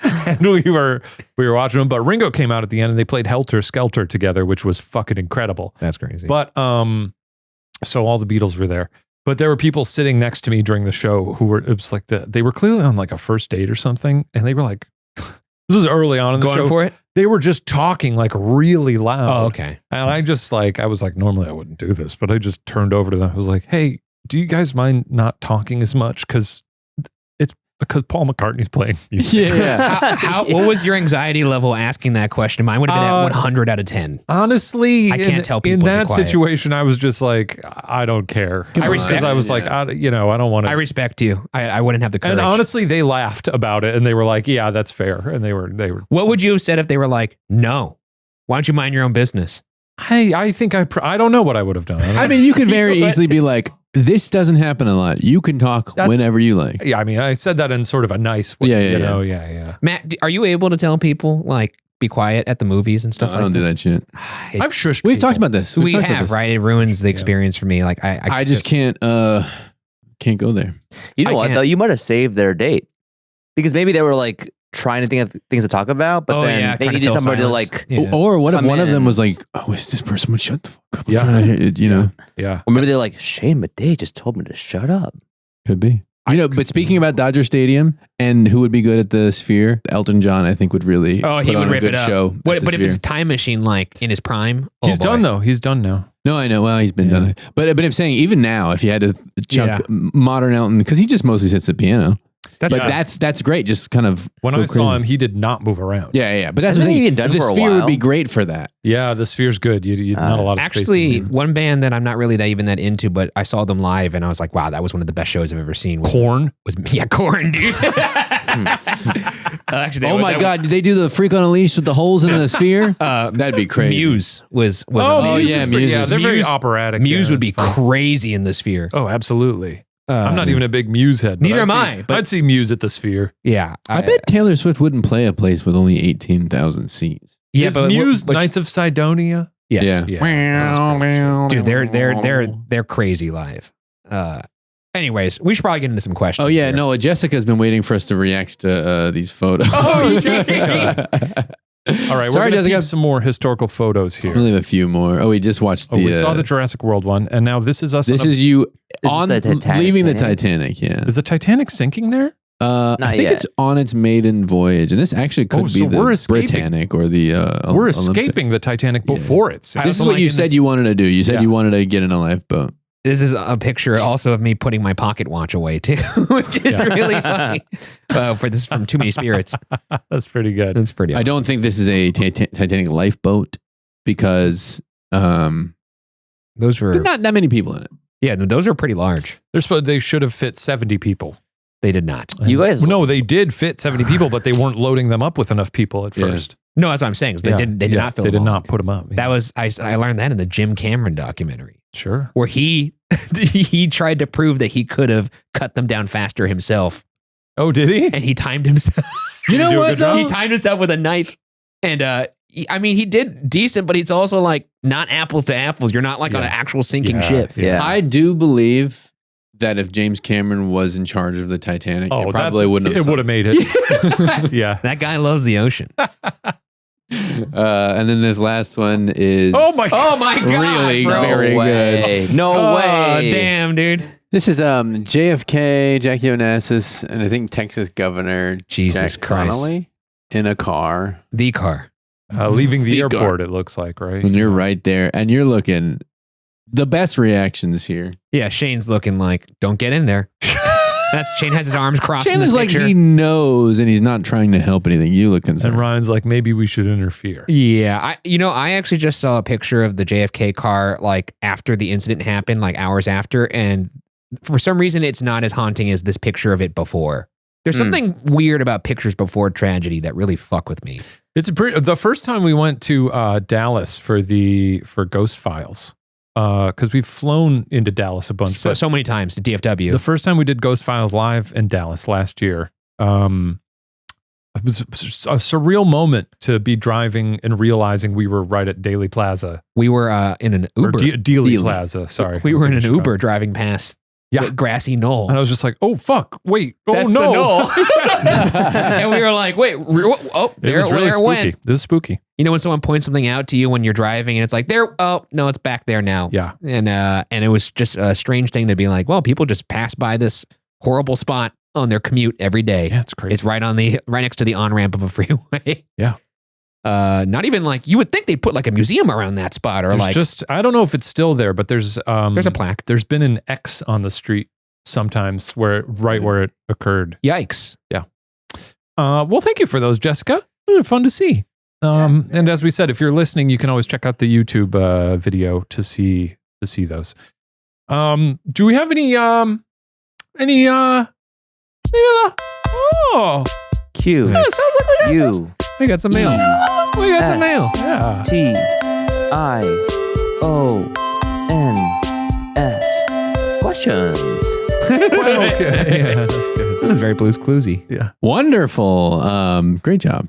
And we were watching them. But Ringo came out at the end and they played Helter Skelter together, which was fucking incredible. That's crazy. But so all the Beatles were there. But there were people sitting next to me during the show who were, it was like they were clearly on like a first date or something. And they were like, this was early on in the Going show. for it? They were just talking like really loud. Oh, okay. And I just like, I was like, normally I wouldn't do this, but I just turned over to them. I was like, hey, do you guys mind not talking as much? Because Paul McCartney's playing music. How what was your anxiety level asking that question? Mine would have been at 100 out of 10. Honestly, I can't tell people in to be that quiet. situation, I was just like, I don't care. I respect Because I was it, like, yeah. I don't want to. I respect you. I wouldn't have the courage. And honestly, they laughed about it and they were like, yeah, that's fair. And they were. What would you have said if they were like, no, why don't you mind your own business? I think I don't know what I would have done. I mean, you could very easily be like, this doesn't happen a lot. You can talk That's- whenever you like. yeah, I mean, I said that in sort of a nice way. Yeah, you know? Yeah. Matt, are you able to tell people like be quiet at the movies and stuff I like don't that? do that shit. I've shushed We've people. talked about this. We talked about have, this. right? It ruins the experience for me. Like I just can't go there. You know I what can't- though? You might have saved their date because maybe they were like trying to think of things to talk about, but Oh, then yeah, they trying to needed fill somebody silence. to like, Yeah. Or what if Come one of them in. was like, oh, is this person would shut the fuck up? I'm Yeah. trying to hear it, you know? Yeah. or maybe they're like, Shane Madej just told me to shut up. Could be. But speaking about Dodger Stadium and who would be good at the Sphere, Elton John, I think would really he put would on a rip good it up. show. But at the if it's a Sphere. time machine like in his prime, He's done though. He's done now. No, I know. Well, he's been done it. But I'm saying even now, if you had to chuck modern Elton, because he just mostly sits at the piano. That's great. Just kind of when I saw him, he did not move around. Yeah. But that's what I'm saying. The Sphere would be great for that. Yeah, the Sphere's good. You not a lot of space. Actually, one band that I'm not really even that into, but I saw them live and I was like, wow, that was one of the best shows I've ever seen. Korn? Korn, dude. Actually, oh my God, did they do the Freak on a Leash with the holes in the Sphere? That'd be crazy. Muse was Muse. Muse. They're very operatic. Muse would be crazy in the Sphere. Oh, absolutely. I'm not even a big Muse head. Neither am I. I'd see Muse at the Sphere. Yeah. I bet Taylor Swift wouldn't play a place with only 18,000 seats. Yeah, but Muse Knights of Sidonia? Yes. Yeah. Dude, they're crazy live. Anyways, we should probably get into some questions. Oh yeah, here. no, Jessica's been waiting for us to react to these photos. Oh, Jessica. All right, Sorry, we're going to Jessica. keep some more historical photos here. We'll leave a few more. Oh, we just watched the... we saw the Jurassic World one, and now this is us. This is you on the Titanic leaving the sinking? Titanic, yeah. Is the Titanic sinking there? I think yet. it's on its maiden voyage, and this actually could be we're the escaping. Britannic or the We're Olympic. escaping the Titanic before it sinks. This is what you said you wanted to do. You said you wanted to get in a lifeboat. This is a picture also of me putting my pocket watch away too, which is really funny. For this from Too Many Spirits. That's pretty good. That's pretty. I don't think this is a Titanic lifeboat because those were there's not that many people in it. Yeah, those are pretty large. They should have fit 70 people. They did not. You guys, no, they did fit 70 people, but they weren't loading them up with enough people at first. No, that's what I'm saying. They did not fill. They them did all. not put them up. That was I learned that in the Jim Cameron documentary. Sure. Where he tried to prove that he could have cut them down faster himself. Oh, did he? And he timed himself. You know what though? He timed himself with a knife. And he did decent, but it's also like not apples to apples. You're not like on an actual sinking ship. Yeah. I do believe that if James Cameron was in charge of the Titanic, it probably wouldn't have. It would have made it. Yeah. That guy loves the ocean. And then this last one is Oh my God, really bro. very good. No way. Damn, dude. This is JFK, Jackie Onassis, and I think Texas Governor Jesus Jack Christ. Connolly in a car. The car. Leaving the The airport, it looks like, right? When you're right there and you're looking, the best reactions here. Yeah, Shane's looking like, don't get in there. Shane has his arms crossed in Shane this is like picture. he knows and he's not trying to help anything. You look concerned. And Ryan's like, maybe we should interfere. Yeah, I actually just saw a picture of the JFK car like after the incident happened, like hours after, and for some reason it's not as haunting as this picture of it before. There's something weird about pictures before tragedy that really fuck with me. It's the first time we went to Dallas for GhostFiles. Because we've flown into Dallas a bunch. So many times to DFW. The first time we did GhostFiles live in Dallas last year, it was a surreal moment to be driving and realizing we were right at Daily Plaza. We were in an Uber. Dealey Plaza, sorry. We were in an Uber driving past the grassy knoll. And I was just like, oh, fuck, wait, oh, That's no. the knoll. And we were like, wait, there it went. It was spooky. You know when someone points something out to you when you're driving and it's like, there, oh, no, it's back there now. Yeah. And it was just a strange thing to be like, well, people just pass by this horrible spot on their commute every day. Yeah, it's crazy. It's right next to the on-ramp of a freeway. Yeah. Not even like, you would think they'd put like a museum around that spot or I don't know if it's still there, but there's a plaque. There's been an X on the street sometimes where it occurred. Yikes. Yeah. Well, thank you for those, Jessica. They were fun to see. And as we said, if you're listening, you can always check out the YouTube video to see those. Do we have any Q. sounds like We got some mail. We got some mail. Yeah. TIONS. Questions. Okay. Yeah, that's good. That was very Blue's Cluesy. Yeah. Wonderful. Great job.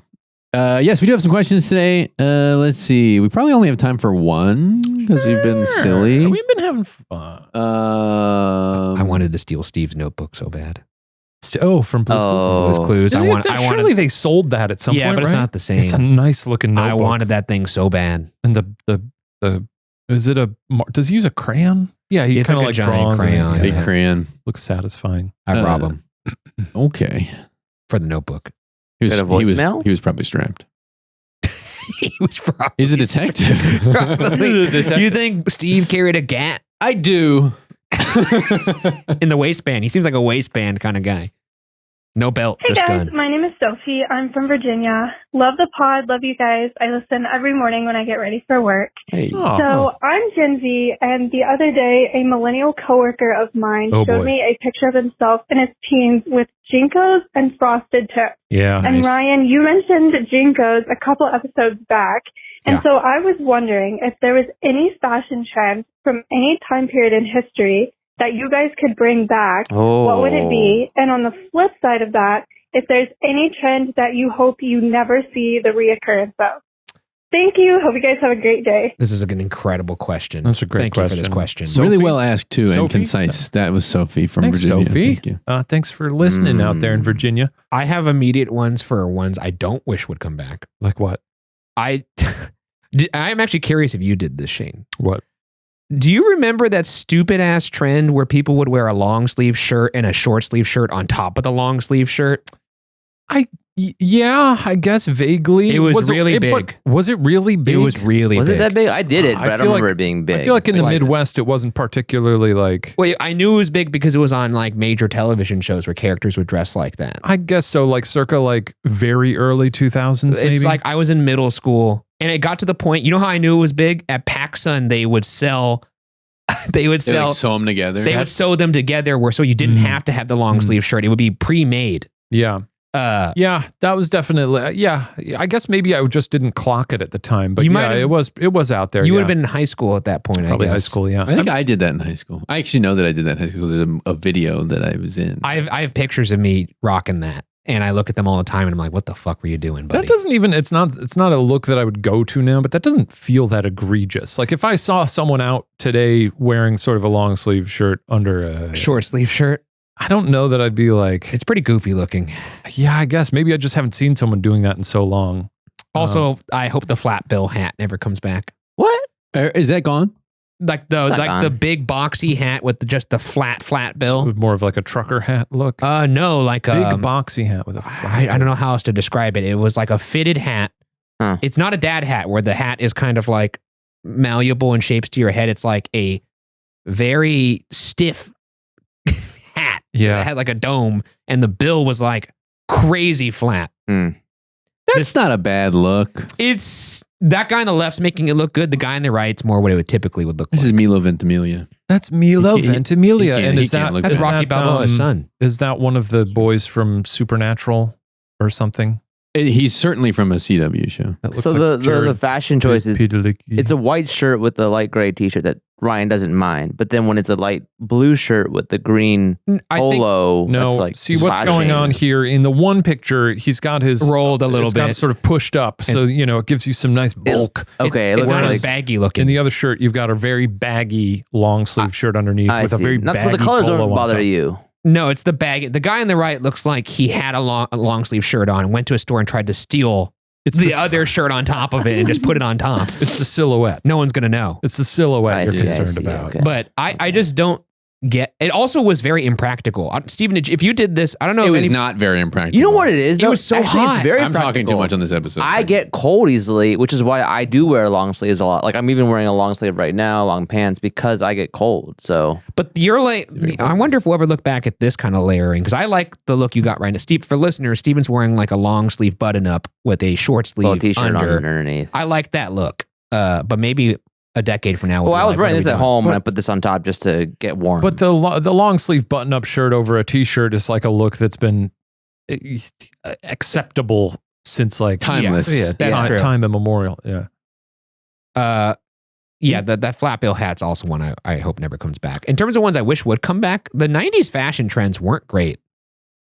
Yes, we do have some questions today. Let's see. We probably only have time for one because we've been silly. We've been having fun. I wanted to steal Steve's notebook so bad. From Blue's Clues. Blue's Clues. Surely they sold that at some point, but it's right? not the same. It's a nice looking notebook. I wanted that thing so bad. And does he use a crayon? Yeah, he It's kind of like a like giant draws on it. crayon. Yeah. Big Yeah. crayon. Looks satisfying. I rob him Okay. for the Notebook. He Got a voicemail? he was probably strapped. He was probably He's a detective. Probably. You think Steve carried a gat I do. in the waistband? He seems like a waistband kind of guy. No belt, Hey just guys, gun. my name is Sophie. I'm from Virginia. Love the pod, love you guys. I listen every morning when I get ready for work. Hey. Oh, So I'm Gen Z, and the other day, a millennial coworker of mine Oh, showed boy. me a picture of himself in his teens with Jinkos and frosted tips. yeah. And Nice. Ryan, you mentioned Jinkos a couple episodes back. And Yeah. so I was wondering if there was any fashion trend from any time period in history that you guys could bring back. What would it be? And on the flip side of that, if there's any trend that you hope you never see the reoccurrence of. Thank you. Hope you guys have a great day. This is an incredible question. That's a great Thank you for this question. question. So- Really Sophie? well asked too, and Sophie? concise. That was Sophie from Thanks, Virginia. Sophie. Thank you. Thanks for listening out there in Virginia. I have immediate ones for ones I don't wish would come back. Like what? I'm actually curious if you did this, Shane. What? Do you remember that stupid ass trend where people would wear a long sleeve shirt and a short sleeve shirt on top of the long sleeve shirt? Yeah, I guess vaguely. It was really but big. was it really big? It was really Was big. it that big? I did it, I but I feel don't remember like- it being big. I feel like in the Like- Midwest, it wasn't particularly like. Wait, I knew it was big because it was on like major television shows where characters would dress like that. I guess so, like circa like very early 2000s, maybe. It's like I was in middle school and it got to the point, you know how I knew it was big? At PacSun, they would sell, They like sew them together. they would sew them together where so you didn't have to have the long sleeve shirt. It would be pre-made. yeah. Yeah, that was definitely, yeah. I guess maybe I just didn't clock it at the time, but You yeah, might have- it was out there. You would yeah. have been in high school at that point, Probably I guess. high school, yeah. I think I did that in high school. I actually know that I did that in high school. There's a video that I was in. I have pictures of me rocking that. And I look at them all the time and I'm like, what the fuck were you doing, buddy? That doesn't even, it's not a look that I would go to now, but that doesn't feel that egregious. Like if I saw someone out today wearing sort of a long sleeve shirt under a Short sleeve shirt. I don't know that I'd be like, It's pretty goofy looking. yeah, I guess maybe I just haven't seen someone doing that in so long. Also, I hope the flat bill hat never comes back. What? Is that gone? Like It's not the gone. big boxy hat with just the flat bill. So more of like a trucker hat look. No, like Big a boxy hat with a I don't know how else to describe it. It was like a fitted hat. Huh. It's not a dad hat where the hat is kind of like malleable and shapes to your head. It's like a very stiff hat. Yeah. It had like a dome and the bill was like crazy flat. That's not a bad look. It's that guy on the left's making it look good. The guy on the right's more what it would typically would look This like. is Milo Ventimiglia. That's Milo He can't- Ventimiglia. he And can't is that, look That's good. Rocky Balboa's son. Is that one of the boys from Supernatural or something? He's certainly from a CW show. That looks So like the Jared fashion choice is Padalecki. it's a white shirt with the light gray t-shirt that Ryan doesn't mind, but then when it's a light blue shirt with the green I think polo, No, that's like see what's going slashing. on here in the one picture. He's got his rolled a little it's got it bit. sort of pushed up, so it gives you some nice bulk. Okay, it it's looks not like as baggy looking. In the other shirt, you've got a very baggy long sleeve shirt underneath I with a see. very Not, baggy so the colors polo don't on bother top. you. No, it's the bag. The guy on the right looks like he had a long sleeve shirt on and went to a store and tried to steal It's the other shirt on top of it and just put it on top. It's the silhouette. No one's gonna know. It's the silhouette I you're see, I concerned see, about. okay. But I just don't get. It also was very impractical. Stephen, if you did this, I don't know. It if was any- not very impractical. You know what it is? It though? was so Actually, hot. It's very I'm talking practical. too much on this episode. I get cold easily, which is why I do wear long sleeves a lot. Like I'm even wearing a long sleeve right now, long pants, because I get cold. So But you're like, I wonder if we'll ever look back at this kind of layering because I like the look you got right now. Steve, for listeners, Steven's wearing like a long sleeve button up with a short little sleeve t-shirt on under. underneath. I like that look. But maybe a decade from now. Well, we'll be I was like, wearing what are this we at doing? home and I put this on top just to get warm. But the long sleeve button up shirt over a t-shirt is like a look that's been acceptable since like Timeless. Yeah, That's true. time immemorial. Yeah. Yeah, that flat bill hat's also one I hope never comes back. In terms of ones I wish would come back, the 90s fashion trends weren't great.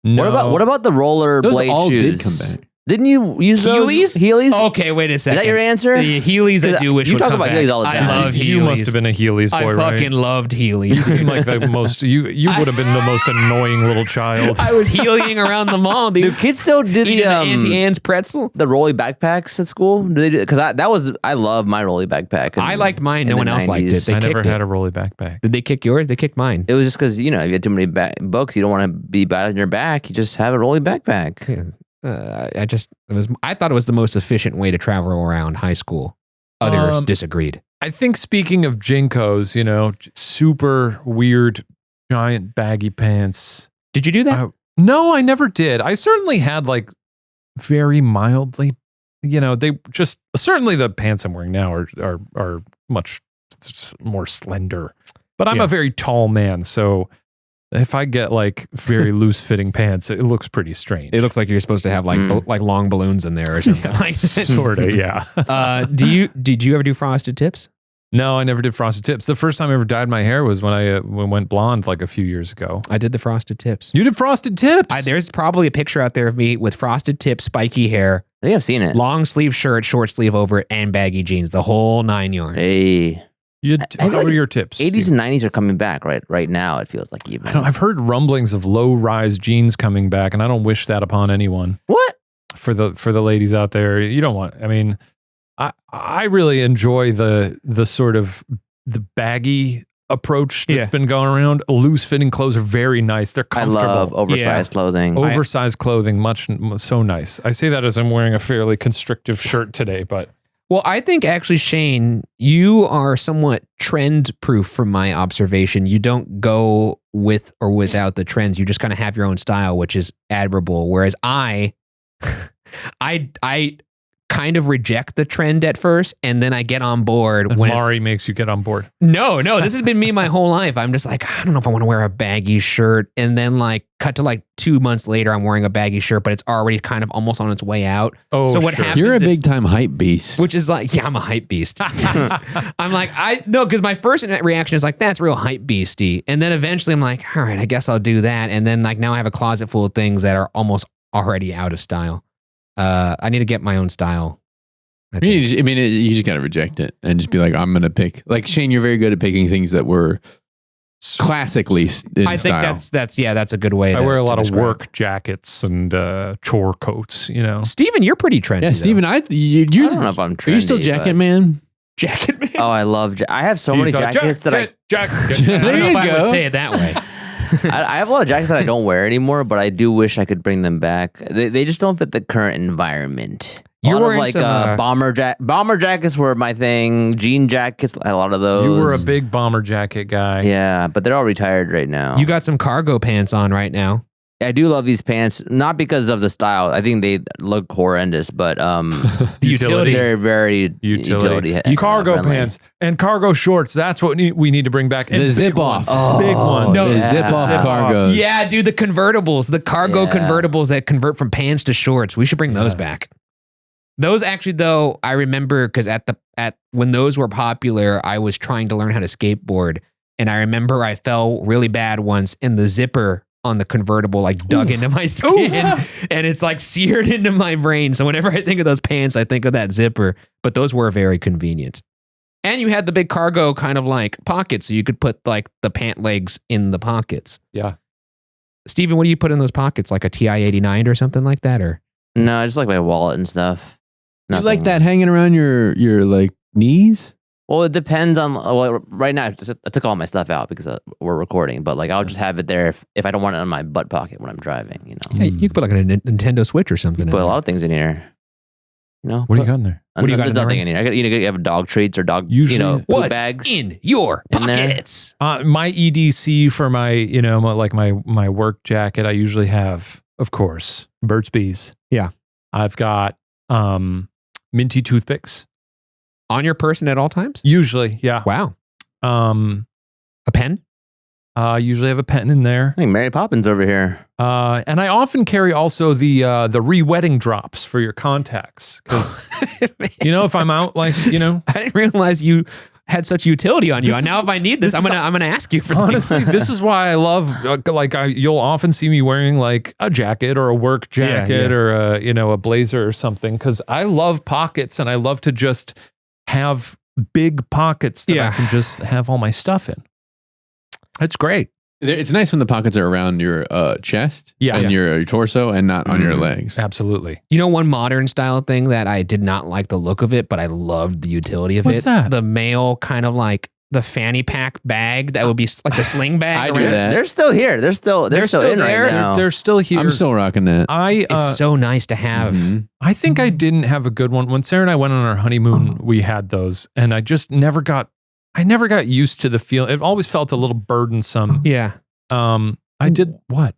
No. what about the roller Those blade all shoes? did come back. Didn't you use Heelys? those? Heelys? Okay, wait a second. Is that your answer? The Heelys I do wish you would talk come about back. Heelys all the time. I love Heelys. You must have been a Heelys boy, I right? fucking loved You Heelys. seem like the most. You would have been the most annoying little child. I was Heelying around the mall, dude. Do kids still do Eating the the Auntie Anne's pretzel? the rolly backpacks at school? Do they do? Because I love my rolly backpack. I liked mine. No in one the else liked 90s. it. They I never kicked had it. a rolly backpack. Did they kick yours? They kicked mine. It was just because if you had too many books, you don't want to be bad on your back. You just have a rolly backpack. I thought it was the most efficient way to travel around high school. Others disagreed. I think speaking of Jinkos, super weird, giant baggy pants. Did you do that? No, I never did. I certainly had like very mildly, they just certainly the pants I'm wearing now are much more slender. But I'm a very tall man, so if I get like very loose fitting pants, it looks pretty strange. It looks like you're supposed to have like long balloons in there or something like that. Sort of, yeah. Did you ever do frosted tips? No, I never did frosted tips. The first time I ever dyed my hair was when I went blonde like a few years ago. I did the frosted tips. You did frosted tips? There's probably a picture out there of me with frosted tips, spiky hair, I think I've seen it. long sleeve shirt, short sleeve over it, and baggy jeans. The whole 9 yards. Hey, How were your tips? 80s and 90s are coming back right now. It feels like even. I've heard rumblings of low-rise jeans coming back, and I don't wish that upon anyone. What? For the ladies out there, you don't want. I mean, I really enjoy the sort of the baggy approach that's been going around. Loose-fitting clothes are very nice. They're comfortable. I love oversized clothing. Oversized clothing, so nice. I say that as I'm wearing a fairly constrictive shirt today, but. Well, I think actually, Shane, you are somewhat trend proof from my observation. You don't go with or without the trends. You just kind of have your own style, which is admirable. Whereas I kind of reject the trend at first, and then I get on board. And Mari makes you get on board. No, this has been me my whole life. I'm just like, I don't know if I want to wear a baggy shirt. And then like cut to like 2 months later, I'm wearing a baggy shirt, but it's already kind of almost on its way out. Oh, so what happens? You're a big time hype beast. Which is like, yeah, I'm a hype beast. I'm like, because my first reaction is like, that's real hype beasty. And then eventually I'm like, all right, I guess I'll do that. And then like now I have a closet full of things that are almost already out of style. I need to get my own style. You just got to reject it and just be like, I'm going to pick. Like Shane, you're very good at picking things that were classically in style. I think that's a good way. I wear a lot of describe work jackets and chore coats. Steven, you're pretty trendy. Yeah, Steven, I don't know if I'm trendy. Are you still jacket man? Jacket man. Oh, I love. I have so many jackets that I don't know if I would say it that way. I have a lot of jackets that I don't wear anymore, but I do wish I could bring them back. They just don't fit the current environment. You're wearing like some, bomber jackets were my thing. Jean jackets, a lot of those. You were a big bomber jacket guy. Yeah, but they're all retired right now. You got some cargo pants on right now. I do love these pants, not because of the style. I think they look horrendous, but utility. They're very utility cargo friendly. pants and cargo shorts. That's what we need to bring back. And the zip off. Big ones. No, zip off cargos. Yeah, dude, the convertibles, the cargo convertibles that convert from pants to shorts. We should bring those back. Those actually, though, I remember because at when those were popular, I was trying to learn how to skateboard, and I remember I fell really bad once, and the zipper on the convertible like dug into my skin, and it's like seared into my brain. So whenever I think of those pants, I think of that zipper. But those were very convenient, and you had the big cargo kind of like pockets, so you could put like the pant legs in the pockets. Yeah, Steven, what do you put in those pockets? Like a TI-89 or something like that, or no? I just like my wallet and stuff. You like that hanging around your like knees? Well, it depends on. Well, right now I took all my stuff out because we're recording, but like I'll just have it there if I don't want it in my butt pocket when I'm driving. Yeah, you could put like a Nintendo Switch or something. Put a lot of things in here. What do you got in there? What do you got? There's nothing in here. You have dog treats or dog. Usually, poop bags in your pockets. My EDC for my my work jacket. I usually have, of course, Burt's Bees. Yeah, I've got minty toothpicks on your person at all times. Usually, yeah. Wow. A pen. Usually have a pen in there. I think Mary Poppins over here. And I often carry also the re-wetting drops for your contacts because if I'm out I didn't realize you had such utility on you. This And is- now if I need this, I'm gonna ask you for Honestly, this is why I love you'll often see me wearing like a jacket or a work jacket or a blazer or something, because I love pockets and I love to just have big pockets that I can just have all my stuff in. It's great. It's nice when the pockets are around your chest Yeah. and your torso and not on your legs. Absolutely. You know, one modern style thing that I did not like the look of it, but I loved the utility of What's it. that? The male kind of like the fanny pack bag that would be like the sling bag. I do around- that. They're still here. They're still in there. right now. They're still here. I'm still rocking that. It's so nice to have. Mhm. I think I didn't have a good one. When Sarah and I went on our honeymoon, we had those, and I just never got used to the feel. It always felt a little burdensome. Yeah. I did what?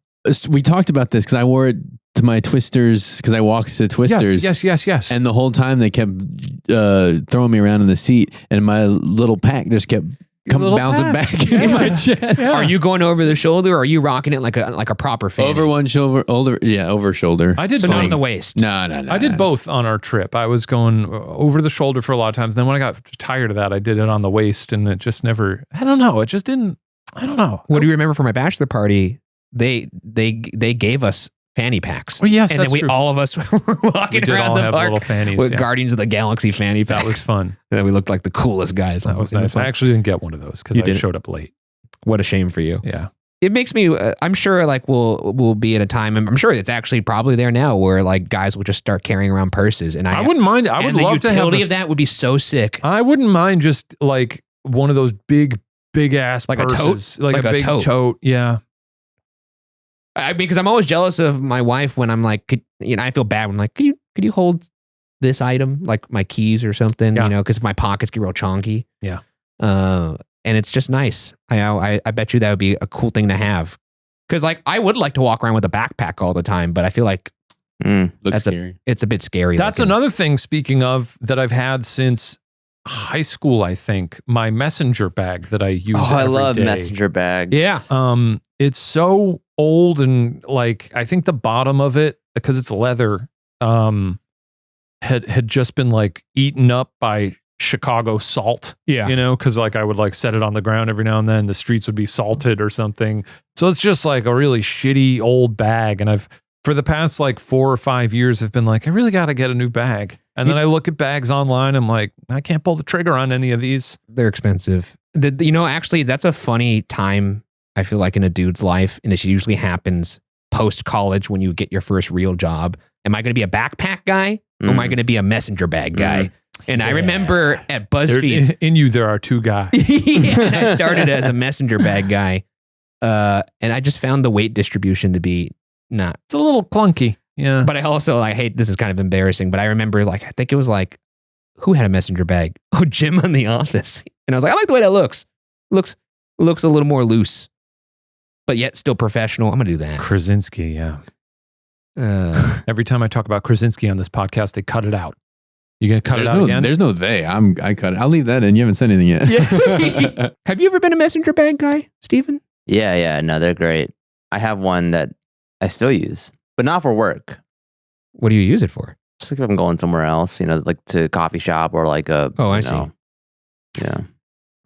We talked about this because I wore it to my Twisters because I walked to Twisters. Yes. And the whole time they kept throwing me around in the seat, and my little pack just kept bouncing back into my chest. Are you going over the shoulder, or are you rocking it like a proper fanny? Over one shoulder, over shoulder. I did so not both. on the waist. No. I did both on our trip. I was going over the shoulder for a lot of times. Then when I got tired of that, I did it on the waist, and it just never. I don't know. It just didn't. I don't know. What do you remember from my bachelor party? They gave us fanny packs. Oh yes, and that's then true. all of us were We walking did around all the have park little fannies. with Yeah. Guardians of the Galaxy fanny packs. That was fun. And then we looked like the coolest guys. That was nice. I actually didn't get one of those because You I didn't? showed up late. What a shame for you. Yeah. It makes me. I'm sure like we'll be at a time. I'm sure it's actually probably there now where like guys will just start carrying around purses. And I wouldn't mind. I would and the love to have. utility of that would be so sick. I wouldn't mind just like one of those big ass Like a tote? purses, like a Like a big tote. tote. Yeah. Because I'm always jealous of my wife when I'm like, I feel bad when I'm like, could you hold this item, like my keys or something, Yeah. because my pockets get real chonky. Yeah. And it's just nice. I bet you that would be a cool thing to have. Because like I would like to walk around with a backpack all the time, but I feel like Looks That's scary. it's a bit scary. That's looking. another thing, speaking of, that I've had since high school, I think. My messenger bag that I use I every love day. messenger bags. Yeah. It's so old, and like I think the bottom of it, because it's leather, had just been like eaten up by Chicago salt. Yeah. Because like I would like set it on the ground every now and then. The streets would be salted or something. So it's just like a really shitty old bag. And I've, for the past like 4 or 5 years, I've been like, I really got to get a new bag. And then I look at bags online. I'm like, I can't pull the trigger on any of these. They're expensive. Actually, that's a funny time, I feel like, in a dude's life. And this usually happens post-college when you get your first real job. Am I going to be a backpack guy or am I going to be a messenger bag guy? And I remember at BuzzFeed. In you, there are two guys. I started as a messenger bag guy. And I just found the weight distribution to be not. It's a little clunky. Yeah. But I also, I hate, this is kind of embarrassing, but I remember I think it was who had a messenger bag? Oh, Jim on The Office. And I was like, I like the way that looks. Looks a little more loose, but yet still professional. I'm going to do that. Krasinski, yeah. Every time I talk about Krasinski on this podcast, they cut it out. You going to cut it out again? There's no they. I cut it. I'll leave that in. You haven't said anything yet. Yeah. Have you ever been a messenger bag guy, Steven? Yeah. No, they're great. I have one that I still use, but not for work. What do you use it for? Just like if I'm going somewhere else, like to a coffee shop or like a. Oh, I you see. know, Yeah.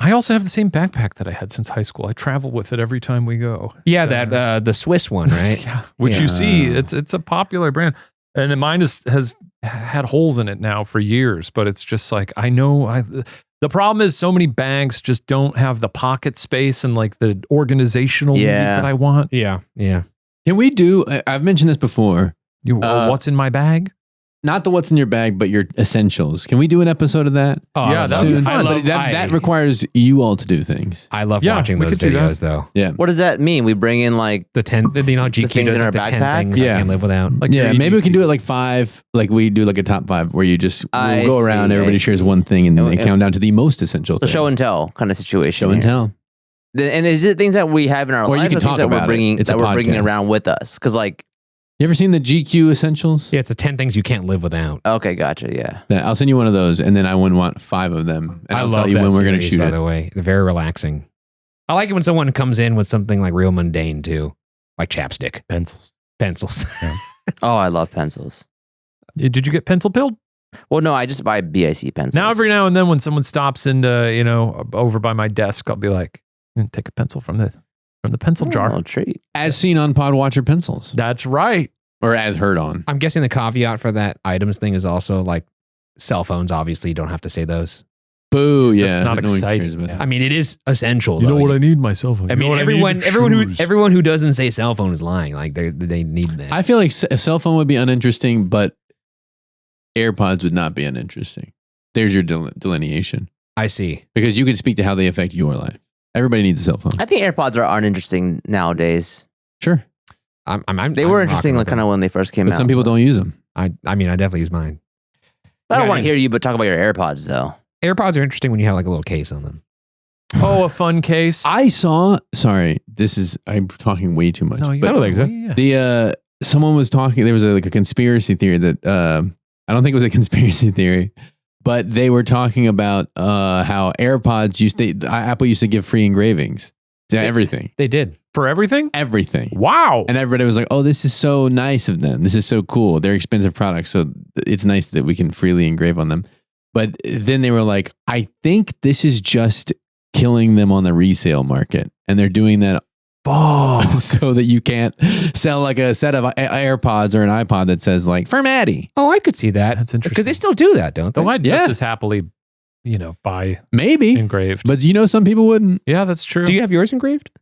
I also have the same backpack that I had since high school. I travel with it every time we go. Yeah, that the Swiss one, right? Yeah. Which Yeah. you see, it's a popular brand. And mine has had holes in it now for years, but it's just like, the problem is so many bags just don't have the pocket space and like the organizational need that I want. Yeah. Can we do, I've mentioned this before, What's in my bag? not the what's in your bag, but your essentials. Can we do an episode of that? Oh, Yeah, I that'd be love- fun. I But love- that requires you all to do things. I love Yeah, watching we those could do that. videos, though. Yeah. What does that mean? We bring in like The 10, GQ things does in our like the 10 backpack? things Yeah. I can't live without. Like your Yeah, maybe we can EDC. do it like 5, like we do like a top 5 where you just I we'll go around, see, everybody I shares see. one thing and then they And- count down to the most essential the thing. show and tell kind of situation. Show and here. tell. And is it things that we have in our Or you life, can or talk things that we're about it. bringing It's a that we're bringing podcast. around with us? Because like, You ever seen the GQ essentials? Yeah, it's the 10 things you can't live without. okay, gotcha, yeah. Yeah, I'll send you one of those and then I wouldn't want 5 of them. And I I'll love tell you that when we're going to series, shoot by it. the way. They're very relaxing. I like it when someone comes in with something like real mundane too, like chapstick, Pencils. pencils. Oh, I love pencils. Did you get pencil pilled? Well, no, I just buy BIC pencils. Now, every now and then when someone stops into, over by my desk, I'll be like, I'm gonna take a pencil from the pencil jar. Oh, treat. As seen on PodWatcher pencils. That's right. Or as heard on. I'm guessing the caveat for that items thing is also like cell phones. Obviously, you don't have to say those. Boo, yeah. That's not no one exciting. cares about Yeah. that. I mean, it is essential. You know though. what I need? My cell phone. I You know mean, what everyone Shoes. who doesn't say cell phone is lying. Like they need that. I feel like a cell phone would be uninteresting, but AirPods would not be uninteresting. There's your delineation. I see. Because you can speak to how they affect your life. Everybody needs a cell phone. I think AirPods are uninteresting nowadays. Sure. They were interesting, like kind of when they first came But out. some people don't use them. I mean, I definitely use mine. I don't want to hear you, but talk about your AirPods though. AirPods are interesting when you have like a little case on them. Oh, a fun case. Sorry, I'm talking way too much. No, you but don't think so. The someone was talking. There was a conspiracy theory that I don't think it was a conspiracy theory, but they were talking about how AirPods Apple used to give free engravings to everything. They did. For everything? Everything. Wow. And everybody was like, "Oh, this is so nice of them. This is so cool. They're expensive products, so it's nice that we can freely engrave on them." But then they were like, "I think this is just killing them on the resale market, and they're doing that." So that you can't sell like a set of AirPods or an iPod that says like for Maddie. Oh, I could see that. That's interesting. Because they still do that, don't they? Though I'd just as happily, buy Maybe engraved. but some people wouldn't. Yeah, that's true. Do you have yours engraved?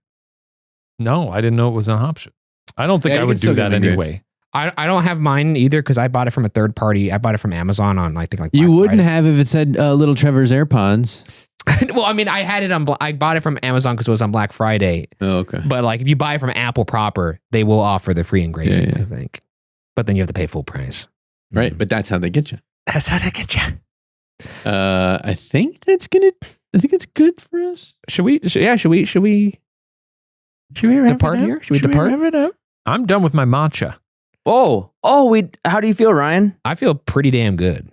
No, I didn't know it was an option. I don't think Yeah, I you would can still do get that them engraved. anyway. I don't have mine either because I bought it from a third party. I bought it from Amazon on I think like You Black wouldn't Friday. have if it said Little Trevor's AirPods. Well, I mean, I had it on. I bought it from Amazon because it was on Black Friday. Oh, okay. But like, if you buy from Apple proper, they will offer the free engraving. Yeah. I think, but then you have to pay full price. Right, but that's how they get you. That's how they get you. I think that's good for us. Should we depart here? Should we depart? I'm done with my matcha. Oh, how do you feel, Ryan? I feel pretty damn good.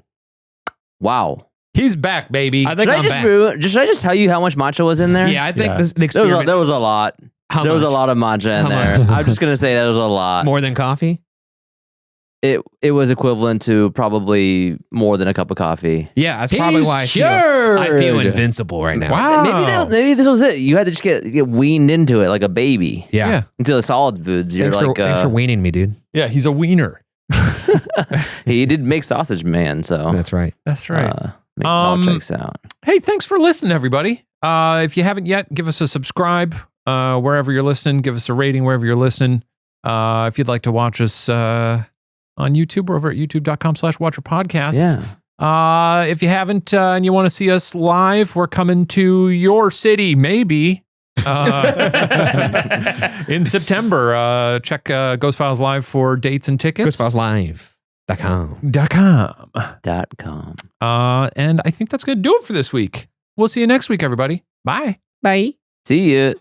Wow. He's back, baby. I think I'm back. Should I just tell you how much matcha was in there? Yeah, I think Yeah. the There experiment was a lot. How There was a much? lot of matcha in How there. much? I'm just gonna say that was a lot. more than coffee. It was equivalent to probably more than a cup of coffee. Yeah, that's probably He's why I cured. feel invincible right now. Wow. Maybe this was it. You had to just get weaned into it like a baby. Yeah. Into the solid foods. You're Thanks for weaning me, dude. Yeah, he's a wiener. he did make sausage man, so That's right. That's right. it all checks out. Hey, thanks for listening, everybody. If you haven't yet, give us a subscribe wherever you're listening. Give us a rating wherever you're listening. If you'd like to watch us on YouTube, we're over at youtube.com/WatcherPodcasts. Yeah. If you haven't and you want to see us live, we're coming to your city, maybe. In September. Check GhostFiles Live for dates and tickets. GhostFilesLive.com. .com. And I think that's going to do it for this week. We'll see you next week, everybody. Bye. Bye. See ya.